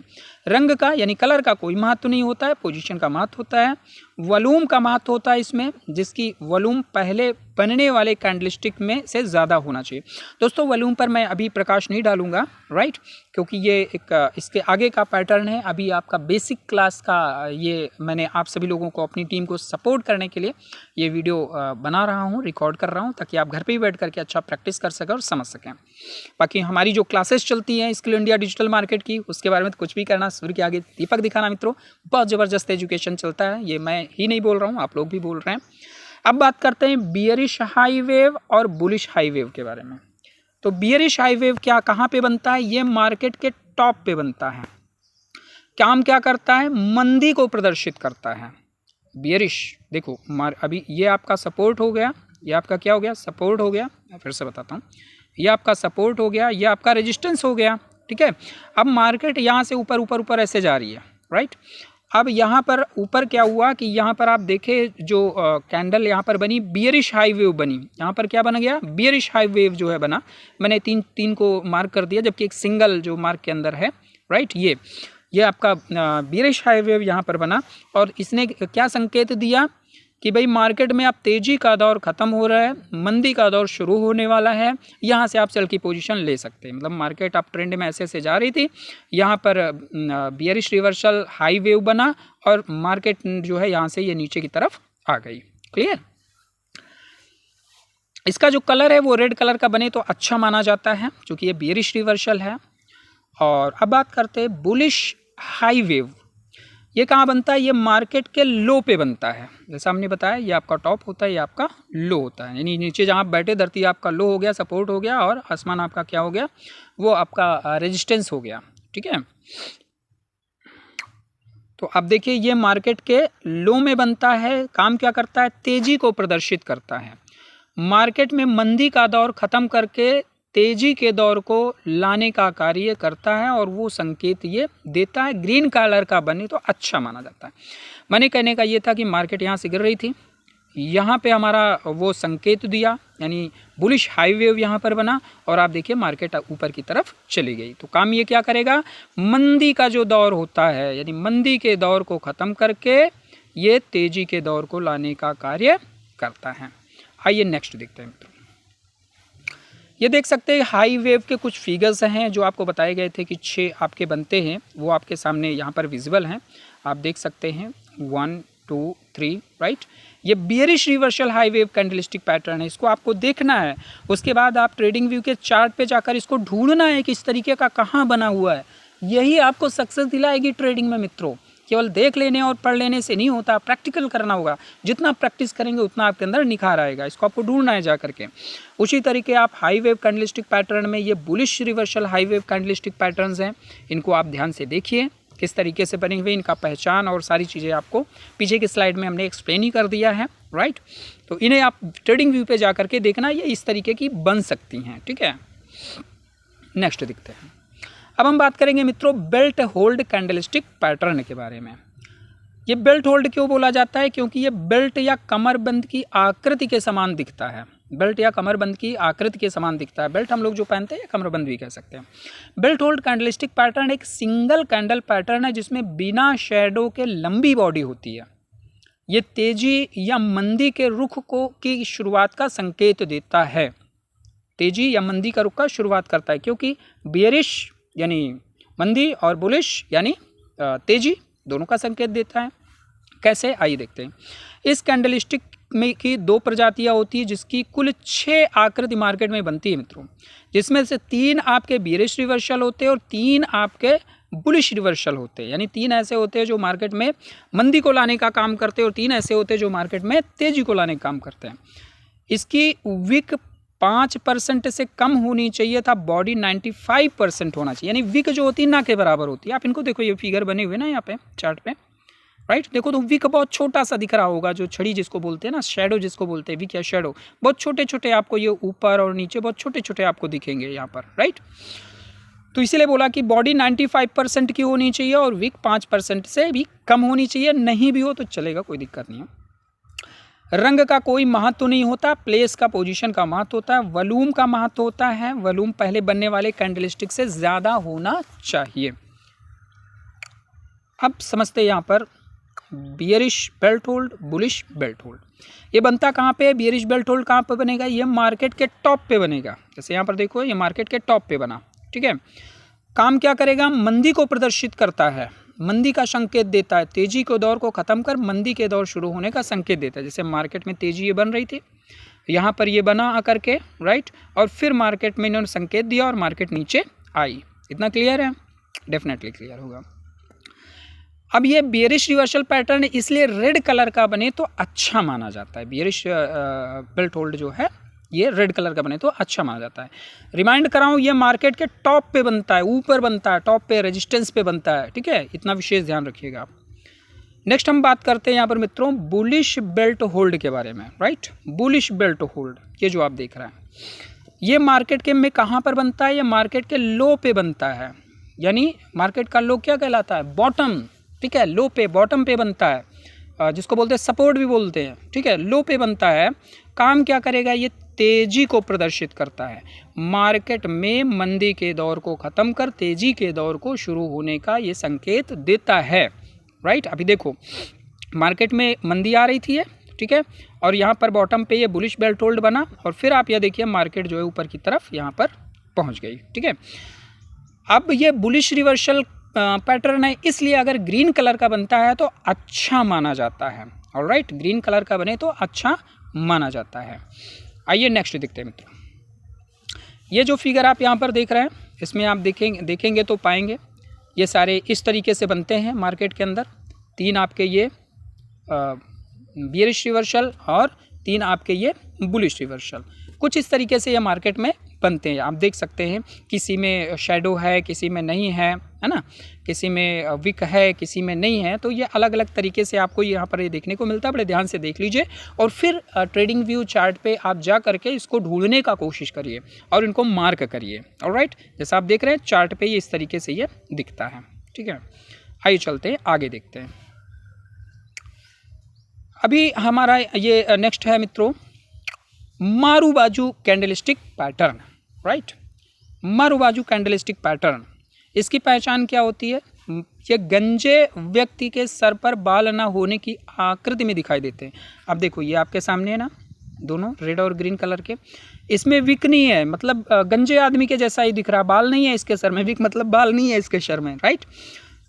A: रंग का यानी कलर का कोई महत्व नहीं होता है, पोजीशन का महत्व होता है। वॉल्यूम का महत्व होता है इसमें, जिसकी वॉल्यूम पहले बनने वाले कैंडलस्टिक में से ज़्यादा होना चाहिए। दोस्तों वॉल्यूम पर मैं अभी प्रकाश नहीं डालूंगा, राइट, क्योंकि ये एक इसके आगे का पैटर्न है। अभी आपका बेसिक क्लास का ये मैंने आप सभी लोगों को, अपनी टीम को सपोर्ट करने के लिए ये वीडियो बना रहा हूँ, रिकॉर्ड कर रहा हूँ, ताकि आप घर पर ही बैठ करके अच्छा प्रैक्टिस कर सकें और समझ सकें। बाकी हमारी जो क्लासेस चलती हैं स्किल इंडिया डिजिटल मार्केट की, उसके बारे में कुछ भी करना, सूर्य के आगे दीपक दिखाना मित्रों, बहुत ज़बरदस्त एजुकेशन चलता है। ये मैं ही नहीं बोल रहा हूँ, आप लोग भी बोल रहे हैं। अब बात करते हैं बियरिश हाई वेव और बुलिश हाई वेव के बारे में। तो बियरिश हाई वेव कहाँ पे बनता है, ये मार्केट के टॉप पे बनता है। काम क्या करता है, मंदी को प्रदर्शित करता है। बियरिश देखो अभी ये आपका सपोर्ट हो गया, ये आपका क्या हो गया, सपोर्ट हो गया। मैं फिर से बताता हूँ, ये आपका सपोर्ट हो गया, ये आपका रेजिस्टेंस हो गया, ठीक है। अब मार्केट यहाँ से ऊपर ऊपर ऊपर ऐसे जा रही है, राइट। अब यहाँ पर ऊपर क्या हुआ कि यहाँ पर आप देखें जो कैंडल यहाँ पर बनी बियरिश हाई वेव बनी। यहाँ पर क्या बन गया, बियरिश हाई वेव जो है बना। मैंने तीन को मार्क कर दिया, जबकि एक सिंगल जो मार्क के अंदर है, राइट। ये आपका बियरिश हाई वेव यहाँ पर बना और इसने क्या संकेत दिया कि भाई मार्केट में अब तेजी का दौर ख़त्म हो रहा है, मंदी का दौर शुरू होने वाला है। यहाँ से आप सेल की पोजीशन ले सकते हैं। मतलब मार्केट अप ट्रेंड में ऐसे जा रही थी, यहाँ पर बियरिश रिवर्सल हाई वेव बना और मार्केट जो है यहाँ से ये नीचे की तरफ आ गई। क्लियर। इसका जो कलर है वो रेड कलर का बने तो अच्छा माना जाता है, क्योंकि ये बियरिश रिवर्सल है। और अब बात करते हैं बुलिश हाई वेव। ये कहाँ बनता है, ये मार्केट के लो पे बनता है। जैसा हमने बताया ये आपका टॉप होता है, ये आपका लो होता है। यानी नीचे जहाँ आप बैठे धरती आपका लो हो गया, सपोर्ट हो गया, और आसमान आपका क्या हो गया, वो आपका रेजिस्टेंस हो गया, ठीक है। तो अब देखिए ये मार्केट के लो में बनता है। काम क्या करता है, तेजी को प्रदर्शित करता है। मार्केट में मंदी का दौर ख़त्म करके तेजी के दौर को लाने का कार्य करता है, और वो संकेत ये देता है। ग्रीन कलर का बने तो अच्छा माना जाता है। मैंने कहने का ये था कि मार्केट यहाँ से गिर रही थी, यहाँ पे हमारा वो संकेत दिया, यानी बुलिश हाई वेव यहाँ पर बना, और आप देखिए मार्केट ऊपर की तरफ चली गई। तो काम ये क्या करेगा, मंदी का जो दौर होता है, यानी मंदी के दौर को ख़त्म करके ये तेजी के दौर को लाने का कार्य करता है। आइए नेक्स्ट देखते हैं मित्रों। ये देख सकते हैं हाई वेव के कुछ फिगर्स हैं जो आपको बताए गए थे कि 6 आपके बनते हैं, वो आपके सामने यहाँ पर विजिबल हैं, आप देख सकते हैं 1 2 3 राइट। ये bearish reversal high wave candlestick pattern है, इसको आपको देखना है। उसके बाद आप ट्रेडिंग व्यू के चार्ट पे जाकर इसको ढूंढना है कि इस तरीके का कहाँ बना हुआ है। यही आपको सक्सेस दिलाएगी ट्रेडिंग में मित्रों। केवल देख लेने और पढ़ लेने से नहीं होता, प्रैक्टिकल करना होगा। जितना प्रैक्टिस करेंगे उतना आपके अंदर निखार आएगा, इसको आपको ढूंढना है जा करके। उसी तरीके आप हाई वेव कैंडलस्टिक पैटर्न में ये bullish reversal high wave candlestick patterns हैं, इनको आप ध्यान से देखिए किस तरीके से बने हुए, इनका पहचान और सारी चीज़ें आपको पीछे की स्लाइड में हमने एक्सप्लेन ही कर दिया है राइट। तो इन्हें आप ट्रेडिंग व्यू पे जा करके देखना, ये इस तरीके की बन सकती हैं, ठीक है। नेक्स्ट देखते हैं। अब हम बात करेंगे मित्रों बेल्ट होल्ड कैंडलस्टिक पैटर्न के बारे में। ये बेल्ट होल्ड क्यों बोला जाता है? क्योंकि ये बेल्ट या कमरबंद की आकृति के समान दिखता है। बेल्ट या कमरबंद की आकृति के समान दिखता है। बेल्ट हम लोग जो पहनते हैं या कमरबंद भी कह सकते हैं। बेल्ट होल्ड कैंडलस्टिक पैटर्न एक सिंगल कैंडल पैटर्न है जिसमें बिना शेडो के लंबी बॉडी होती है। ये तेजी या मंदी के रुख की शुरुआत का संकेत देता है। तेजी या मंदी का रुख का शुरुआत करता है, क्योंकि बेयरिश यानी मंदी और बुलिश यानी तेजी दोनों का संकेत देता है। कैसे, आइए देखते हैं। इस कैंडलस्टिक में की 2 प्रजातियां होती है जिसकी कुल 6 आकृति मार्केट में बनती है मित्रों, जिसमें से 3 आपके बेयरिश रिवर्सल होते हैं और 3 आपके बुलिश रिवर्सल होते हैं। यानी 3 ऐसे होते हैं जो मार्केट में मंदी को लाने का काम करते हैं और 3 ऐसे होते हैं जो मार्केट में तेजी को लाने का काम करते हैं। इसकी विक 5% से कम होनी चाहिए था, बॉडी 95% होना चाहिए। यानी विक जो होती है ना के बराबर होती है। आप इनको देखो, ये फिगर बने हुए ना यहाँ पे चार्ट पे राइट। देखो तो विक बहुत छोटा सा दिख रहा होगा, जो छड़ी जिसको बोलते हैं ना, शेडो जिसको बोलते हैं, विक या शेडो, बहुत छोटे छोटे आपको ये ऊपर और नीचे बहुत छोटे छोटे आपको दिखेंगे यहाँ पर राइट। तो इसीलिए बोला कि बॉडी 95% की होनी चाहिए और विक 5% से भी कम होनी चाहिए। नहीं भी हो तो चलेगा, कोई दिक्कत नहीं है। रंग का कोई महत्व नहीं होता, प्लेस का, पोजीशन का महत्व होता है। वॉल्यूम का महत्व होता है, वॉल्यूम पहले बनने वाले कैंडलस्टिक से ज़्यादा होना चाहिए। अब समझते हैं यहाँ पर bearish belt hold, bullish belt hold. ये बनता कहाँ पे है? बियरिश बेल्ट होल्ड कहाँ पे बनेगा? ये मार्केट के टॉप पे बनेगा। जैसे यहाँ पर देखो, ये मार्केट के टॉप पे बना, ठीक है। काम क्या करेगा? मंदी को प्रदर्शित करता है, मंदी का संकेत देता है। तेजी के दौर को ख़त्म कर मंदी के दौर शुरू होने का संकेत देता है। जैसे मार्केट में तेजी ये बन रही थी, यहाँ पर ये बना आकर के राइट, और फिर मार्केट में इन्होंने संकेत दिया और मार्केट नीचे आई। इतना क्लियर है? डेफिनेटली क्लियर होगा। अब ये बियरिश रिवर्सल पैटर्न इसलिए रेड कलर का बने तो अच्छा माना जाता है। बियरिश बेल्ट होल्ड जो है ये रेड कलर का बने तो अच्छा माना जाता है। रिमाइंड कराऊं, ये मार्केट के टॉप पे बनता है, ऊपर बनता है, टॉप पे रेजिस्टेंस पे बनता है, ठीक है। इतना विशेष ध्यान रखिएगा आप। नेक्स्ट हम बात करते हैं यहाँ पर मित्रों बुलिश बेल्ट होल्ड के बारे में राइट। बुलिश बेल्ट होल्ड, ये जो आप देख रहे हैं, ये मार्केट के में कहाँ पर बनता है? ये मार्केट के लो पे बनता है। यानी मार्केट का लो क्या कहलाता है? बॉटम, ठीक है। लो पे, बॉटम पे बनता है, जिसको बोलते हैं सपोर्ट भी बोलते हैं, ठीक है। लो पे बनता है। काम क्या करेगा? ये तेजी को प्रदर्शित करता है। मार्केट में मंदी के दौर को ख़त्म कर तेजी के दौर को शुरू होने का ये संकेत देता है राइट। अभी देखो मार्केट में मंदी आ रही थी, ठीक है, और यहाँ पर बॉटम पे ये बुलिश बेल्ट होल्ड बना और फिर आप यह देखिए मार्केट जो है ऊपर की तरफ यहाँ पर पहुँच गई, ठीक है। अब ये बुलिश रिवर्सल पैटर्न है, इसलिए अगर ग्रीन कलर का बनता है तो अच्छा माना जाता है। ऑलराइट, ग्रीन कलर का बने तो अच्छा माना जाता है। आइए नेक्स्ट देखते हैं मित्रों। ये जो फिगर आप यहाँ पर देख रहे हैं, इसमें आप देखेंगे तो पाएंगे ये सारे इस तरीके से बनते हैं मार्केट के अंदर। 3 आपके ये बियरिश रिवर्सल और 3 आपके ये बुलिश रिवर्सल, कुछ इस तरीके से ये मार्केट में बनते हैं। आप देख सकते हैं किसी में शेडो है, किसी में नहीं है ना, किसी में विक है, किसी में नहीं है। तो ये अलग अलग तरीके से आपको यहाँ पर ये देखने को मिलता है। बड़े ध्यान से देख लीजिए और फिर ट्रेडिंग व्यू चार्ट पे आप जा करके इसको ढूंढने का कोशिश करिए और इनको मार्क करिए। ऑलराइट, जैसा आप देख रहे हैं चार्ट पे ये इस तरीके से ये दिखता है, ठीक है। आइए चलते हैं आगे, देखते हैं। अभी हमारा ये नेक्स्ट है मित्रों marubozu candlestick pattern right. Marubozu candlestick pattern, इसकी पहचान क्या होती है? ये गंजे व्यक्ति के सर पर बाल ना होने की आकृति में दिखाई देते हैं। अब देखो ये आपके सामने है ना, दोनों रेड और ग्रीन कलर के। इसमें विक नहीं है, मतलब गंजे आदमी के जैसा ही दिख रहा, बाल नहीं है इसके सर में, विक मतलब बाल नहीं है इसके सर में, राइट।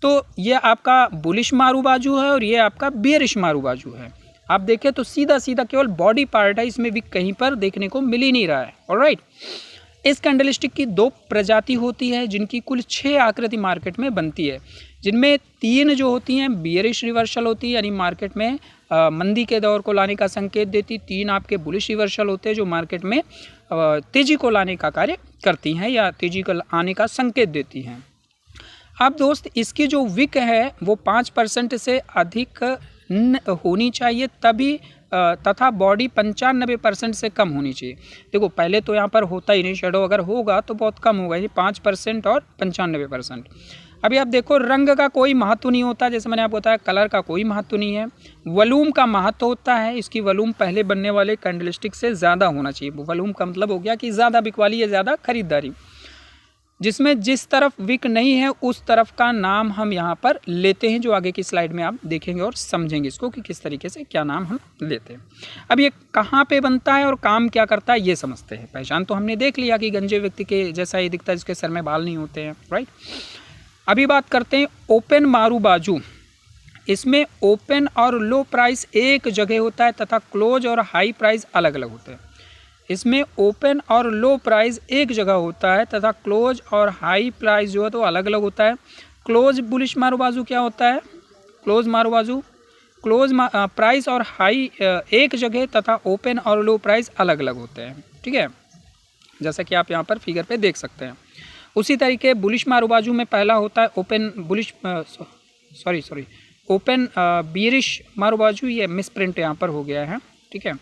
A: तो ये आपका बुलिश मारू बाजू है और ये आपका बियरिश मारू बाजू है। आप देखें तो सीधा सीधा केवल बॉडी पार्ट है, इसमें विक कहीं पर देखने को मिल ही नहीं रहा है। ऑलराइट, इस कैंडलस्टिक की 2 प्रजाति होती है जिनकी कुल 6 आकृति मार्केट में बनती है, जिनमें 3 जो होती हैं बियरिश रिवर्सल होती है, यानी मार्केट में मंदी के दौर को लाने का संकेत देती। 3 आपके बुलिश रिवर्सल होते हैं जो मार्केट में तेजी को लाने का कार्य करती हैं या तेजी को आने का संकेत देती हैं। अब दोस्त, इसकी जो विक है वो 5% से अधिक होनी चाहिए तभी, तथा बॉडी 95% से कम होनी चाहिए। देखो पहले तो यहाँ पर होता ही नहीं, शेडो अगर होगा तो बहुत कम होगा, यानी 5% और 95%। अभी आप देखो रंग का कोई महत्व नहीं होता, जैसे मैंने आपको बताया कलर का कोई महत्व नहीं है। वॉल्यूम का महत्व होता है, इसकी वॉल्यूम पहले बनने वाले कैंडलस्टिक से ज़्यादा होना चाहिए। वॉल्यूम का मतलब हो गया कि ज़्यादा बिकवाली या ज़्यादा खरीदारी। जिसमें जिस तरफ विक नहीं है उस तरफ का नाम हम यहाँ पर लेते हैं, जो आगे की स्लाइड में आप देखेंगे और समझेंगे इसको कि किस तरीके से क्या नाम हम लेते हैं। अब ये कहाँ पे बनता है और काम क्या करता है ये समझते हैं। पहचान तो हमने देख लिया कि गंजे व्यक्ति के जैसा ही दिखता है, जिसके सर में बाल नहीं होते हैं, राइट। अभी बात करते हैं ओपन मारू बाजू। इसमें ओपन और लो प्राइस एक जगह होता है तथा क्लोज और हाई प्राइस अलग अलग होते हैं। इसमें ओपन और लो प्राइस एक जगह होता है तथा क्लोज और हाई प्राइस जो है तो अलग अलग होता है। क्लोज बुलिश मारू बाजू क्या होता है? क्लोज मारू बाजू, क्लोज प्राइस और हाई एक जगह तथा ओपन और लो प्राइस अलग अलग होते हैं, ठीक है, जैसा कि आप यहाँ पर फिगर पे देख सकते हैं। उसी तरीके बुलिश मारू बाजू में पहला होता है ओपन बुलिश ओपन बियरिश मारू बाजू, ये मिसप्रिंट यहाँ पर हो गया है, ठीक है।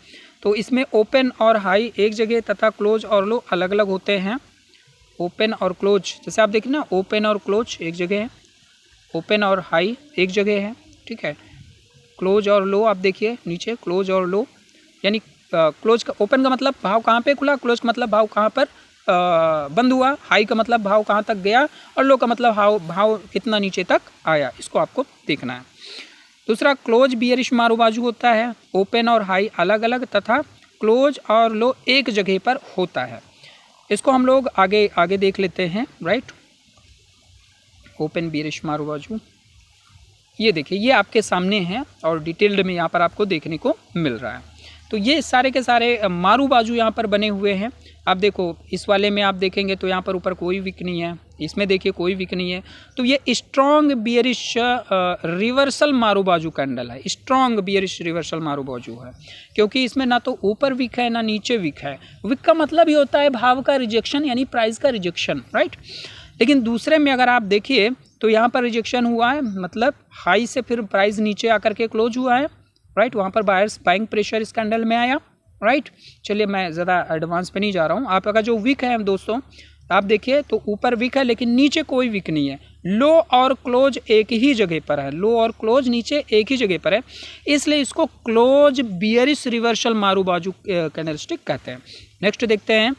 A: तो इसमें ओपन और हाई एक जगह तथा क्लोज और लो अलग अलग होते हैं। ओपन और क्लोज जैसे आप देखिए ना, ओपन और क्लोज एक जगह है, ओपन और हाई एक जगह है, ठीक है। क्लोज और लो आप देखिए नीचे, क्लोज और लो, यानी क्लोज का ओपन का मतलब भाव कहाँ पे खुला, क्लोज का मतलब भाव कहाँ पर बंद हुआ, हाई का मतलब भाव कहाँ तक गया और लो का मतलब भाव कितना नीचे तक आया, इसको आपको देखना है। दूसरा क्लोज बियरिश मारू बाजू होता है, ओपन और हाई अलग अलग तथा क्लोज और लो एक जगह पर होता है। इसको हम लोग आगे देख लेते हैं, राइट। ओपन बियरिश मारू बाजू ये देखिए, ये आपके सामने है और डिटेल्ड में यहाँ पर आपको देखने को मिल रहा है। तो ये सारे के सारे मारू बाजू यहाँ पर बने हुए हैं। आप देखो इस वाले में आप देखेंगे तो यहाँ पर ऊपर कोई विक नहीं है, इसमें देखिए कोई विक नहीं है। तो ये स्ट्रॉन्ग बियरिश रिवर्सल मारू बाजू कैंडल है, स्ट्रॉन्ग बियरिश रिवर्सल मारू बाजू है, क्योंकि इसमें ना तो ऊपर विक है ना नीचे विक है। विक का मतलब ही होता है भाव का रिजेक्शन, यानी प्राइस का रिजेक्शन, राइट। लेकिन दूसरे में अगर आप देखिए तो यहाँ पर रिजेक्शन हुआ है, मतलब हाई से फिर प्राइस नीचे आकर के क्लोज हुआ है, राइट। वहाँ पर बायर्स बाइंग प्रेशर इस कैंडल में आया, राइट। चलिए मैं ज़्यादा एडवांस पे नहीं जा रहा हूँ। आपका जो विक है दोस्तों आप देखिए तो ऊपर विक है लेकिन नीचे कोई विक नहीं है। लो और क्लोज एक ही जगह पर है, लो और क्लोज नीचे एक ही जगह पर है, इसलिए इसको क्लोज बियरिश रिवर्सल मारू बाजू कैंडलस्टिक कहते हैं। नेक्स्ट देखते हैं।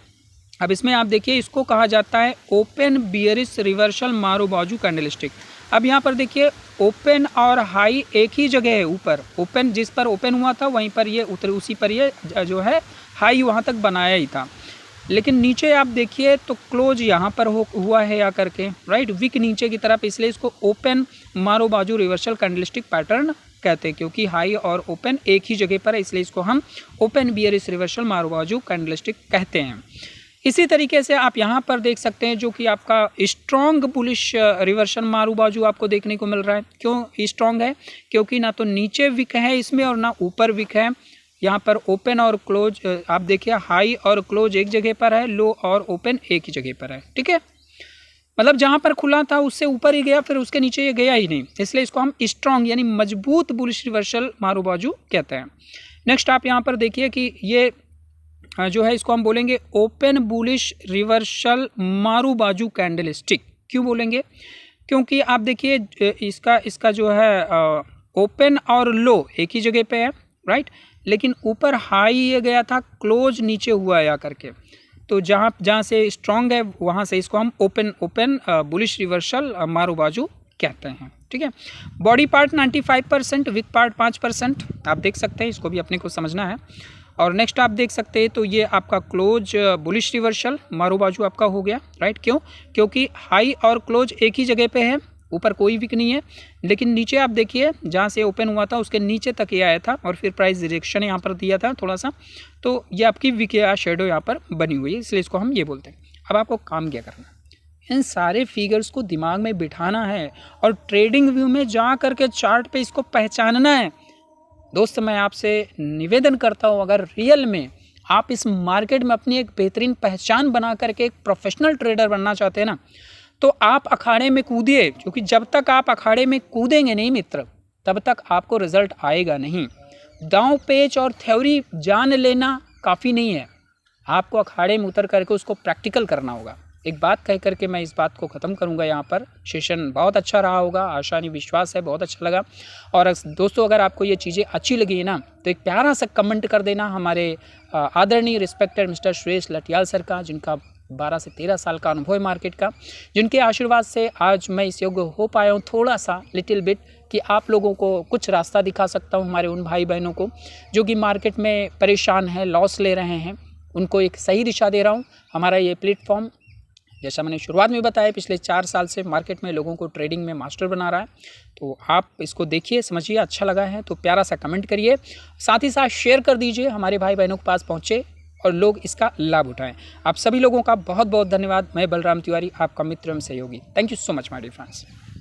A: अब इसमें आप देखिए इसको कहा जाता है ओपन बियरिश रिवर्सल मारू बाजू कैंडलस्टिक। अब यहाँ पर देखिए ओपन और हाई एक ही जगह है, ऊपर ओपन जिस पर ओपन हुआ था वहीं पर ये उतर, उसी पर ये जो है हाई वहाँ तक बनाया ही था। लेकिन नीचे आप देखिए तो क्लोज यहाँ पर हुआ है आकर के, राइट, विक नीचे की तरफ, इसलिए इसको ओपन मारू बाजू रिवर्सल कैंडलस्टिक पैटर्न कहते हैं, क्योंकि हाई और ओपन एक ही जगह पर है, इसलिए इसको हम ओपन बियरिश रिवर्सल मारू बाजू कैंडलस्टिक कहते हैं। इसी तरीके से आप यहाँ पर देख सकते हैं जो कि आपका स्ट्रॉन्ग बुलिश रिवर्सल मारू बाजू आपको देखने को मिल रहा है। क्यों स्ट्रॉन्ग है? क्योंकि ना तो नीचे विक है इसमें और ना ऊपर विक है। यहाँ पर ओपन और क्लोज आप देखिए, हाई और क्लोज एक जगह पर है, लो और ओपन एक ही जगह पर है, ठीक है। मतलब जहाँ पर खुला था उससे ऊपर ही गया, फिर उसके नीचे ये गया ही नहीं, इसलिए इसको हम स्ट्रॉन्ग यानी मजबूत बुलिश रिवर्सल मारू बाजू कहते हैं। नेक्स्ट आप यहाँ पर देखिए कि ये जो है इसको हम बोलेंगे ओपन बुलिश रिवर्सल मारू बाजू कैंडलस्टिक। क्यों बोलेंगे? क्योंकि आप देखिए इसका जो है ओपन और लो एक ही जगह पे है, राइट, लेकिन ऊपर हाई ये गया था, क्लोज नीचे हुआ है आकर के। तो जहाँ से स्ट्रॉन्ग है वहाँ से इसको हम ओपन बुलिश रिवर्सल मारू बाजू कहते हैं, ठीक है। बॉडी पार्ट 95%, विक पार्ट 5%, आप देख सकते हैं, इसको भी अपने को समझना है। और नेक्स्ट आप देख सकते हैं तो ये आपका क्लोज बुलिश रिवर्सल मारू बाजू आपका हो गया, राइट। क्यों? क्योंकि हाई और क्लोज एक ही जगह पे है, ऊपर कोई वीक नहीं है, लेकिन नीचे आप देखिए जहाँ से ओपन हुआ था उसके नीचे तक ये आया था और फिर प्राइस रिजेक्शन यहाँ पर दिया था थोड़ा सा, तो ये आपकी वीक या शेडो यहाँ पर बनी हुई है, इसलिए इसको हम ये बोलते हैं। अब आपको काम क्या करना है, इन सारे फिगर्स को दिमाग में बिठाना है और ट्रेडिंग व्यू में जा करके चार्ट पे इसको पहचानना है। दोस्त मैं आपसे निवेदन करता हूँ, अगर रियल में आप इस मार्केट में अपनी एक बेहतरीन पहचान बना करके एक प्रोफेशनल ट्रेडर बनना चाहते हैं ना, तो आप अखाड़े में कूदिए, क्योंकि जब तक आप अखाड़े में कूदेंगे नहीं मित्र, तब तक आपको रिजल्ट आएगा नहीं। दांव पेच और थ्योरी जान लेना काफ़ी नहीं है, आपको अखाड़े में उतर करके उसको प्रैक्टिकल करना होगा। एक बात कह करके मैं इस बात को ख़त्म करूंगा यहाँ पर। सेशन बहुत अच्छा रहा होगा, आशा नहीं विश्वास है बहुत अच्छा लगा। और दोस्तों अगर आपको ये चीज़ें अच्छी लगी है ना, तो एक प्यारा सा कमेंट कर देना हमारे आदरणीय respected mister Suresh Latiyal sir का, जिनका 12 से 13 साल का अनुभव है मार्केट का, जिनके आशीर्वाद से आज मैं इस योग्य हो पाया हूँ थोड़ा सा लिटिल बिट, कि आप लोगों को कुछ रास्ता दिखा सकता हूँ, हमारे उन भाई बहनों को जो कि मार्केट में परेशान हैं, लॉस ले रहे हैं, उनको एक सही दिशा दे रहा हूँ। हमारा ये प्लेटफॉर्म जैसा मैंने शुरुआत में बताया पिछले 4 साल से मार्केट में लोगों को ट्रेडिंग में मास्टर बना रहा है, तो आप इसको देखिए, समझिए, अच्छा लगा है तो प्यारा सा कमेंट करिए, साथ ही साथ शेयर कर दीजिए, हमारे भाई बहनों के पास पहुँचे और लोग इसका लाभ उठाएं। आप सभी लोगों का बहुत बहुत धन्यवाद। मैं बलराम तिवारी, आपका मित्र एवं सहयोगी। Thank you so much my dear friends.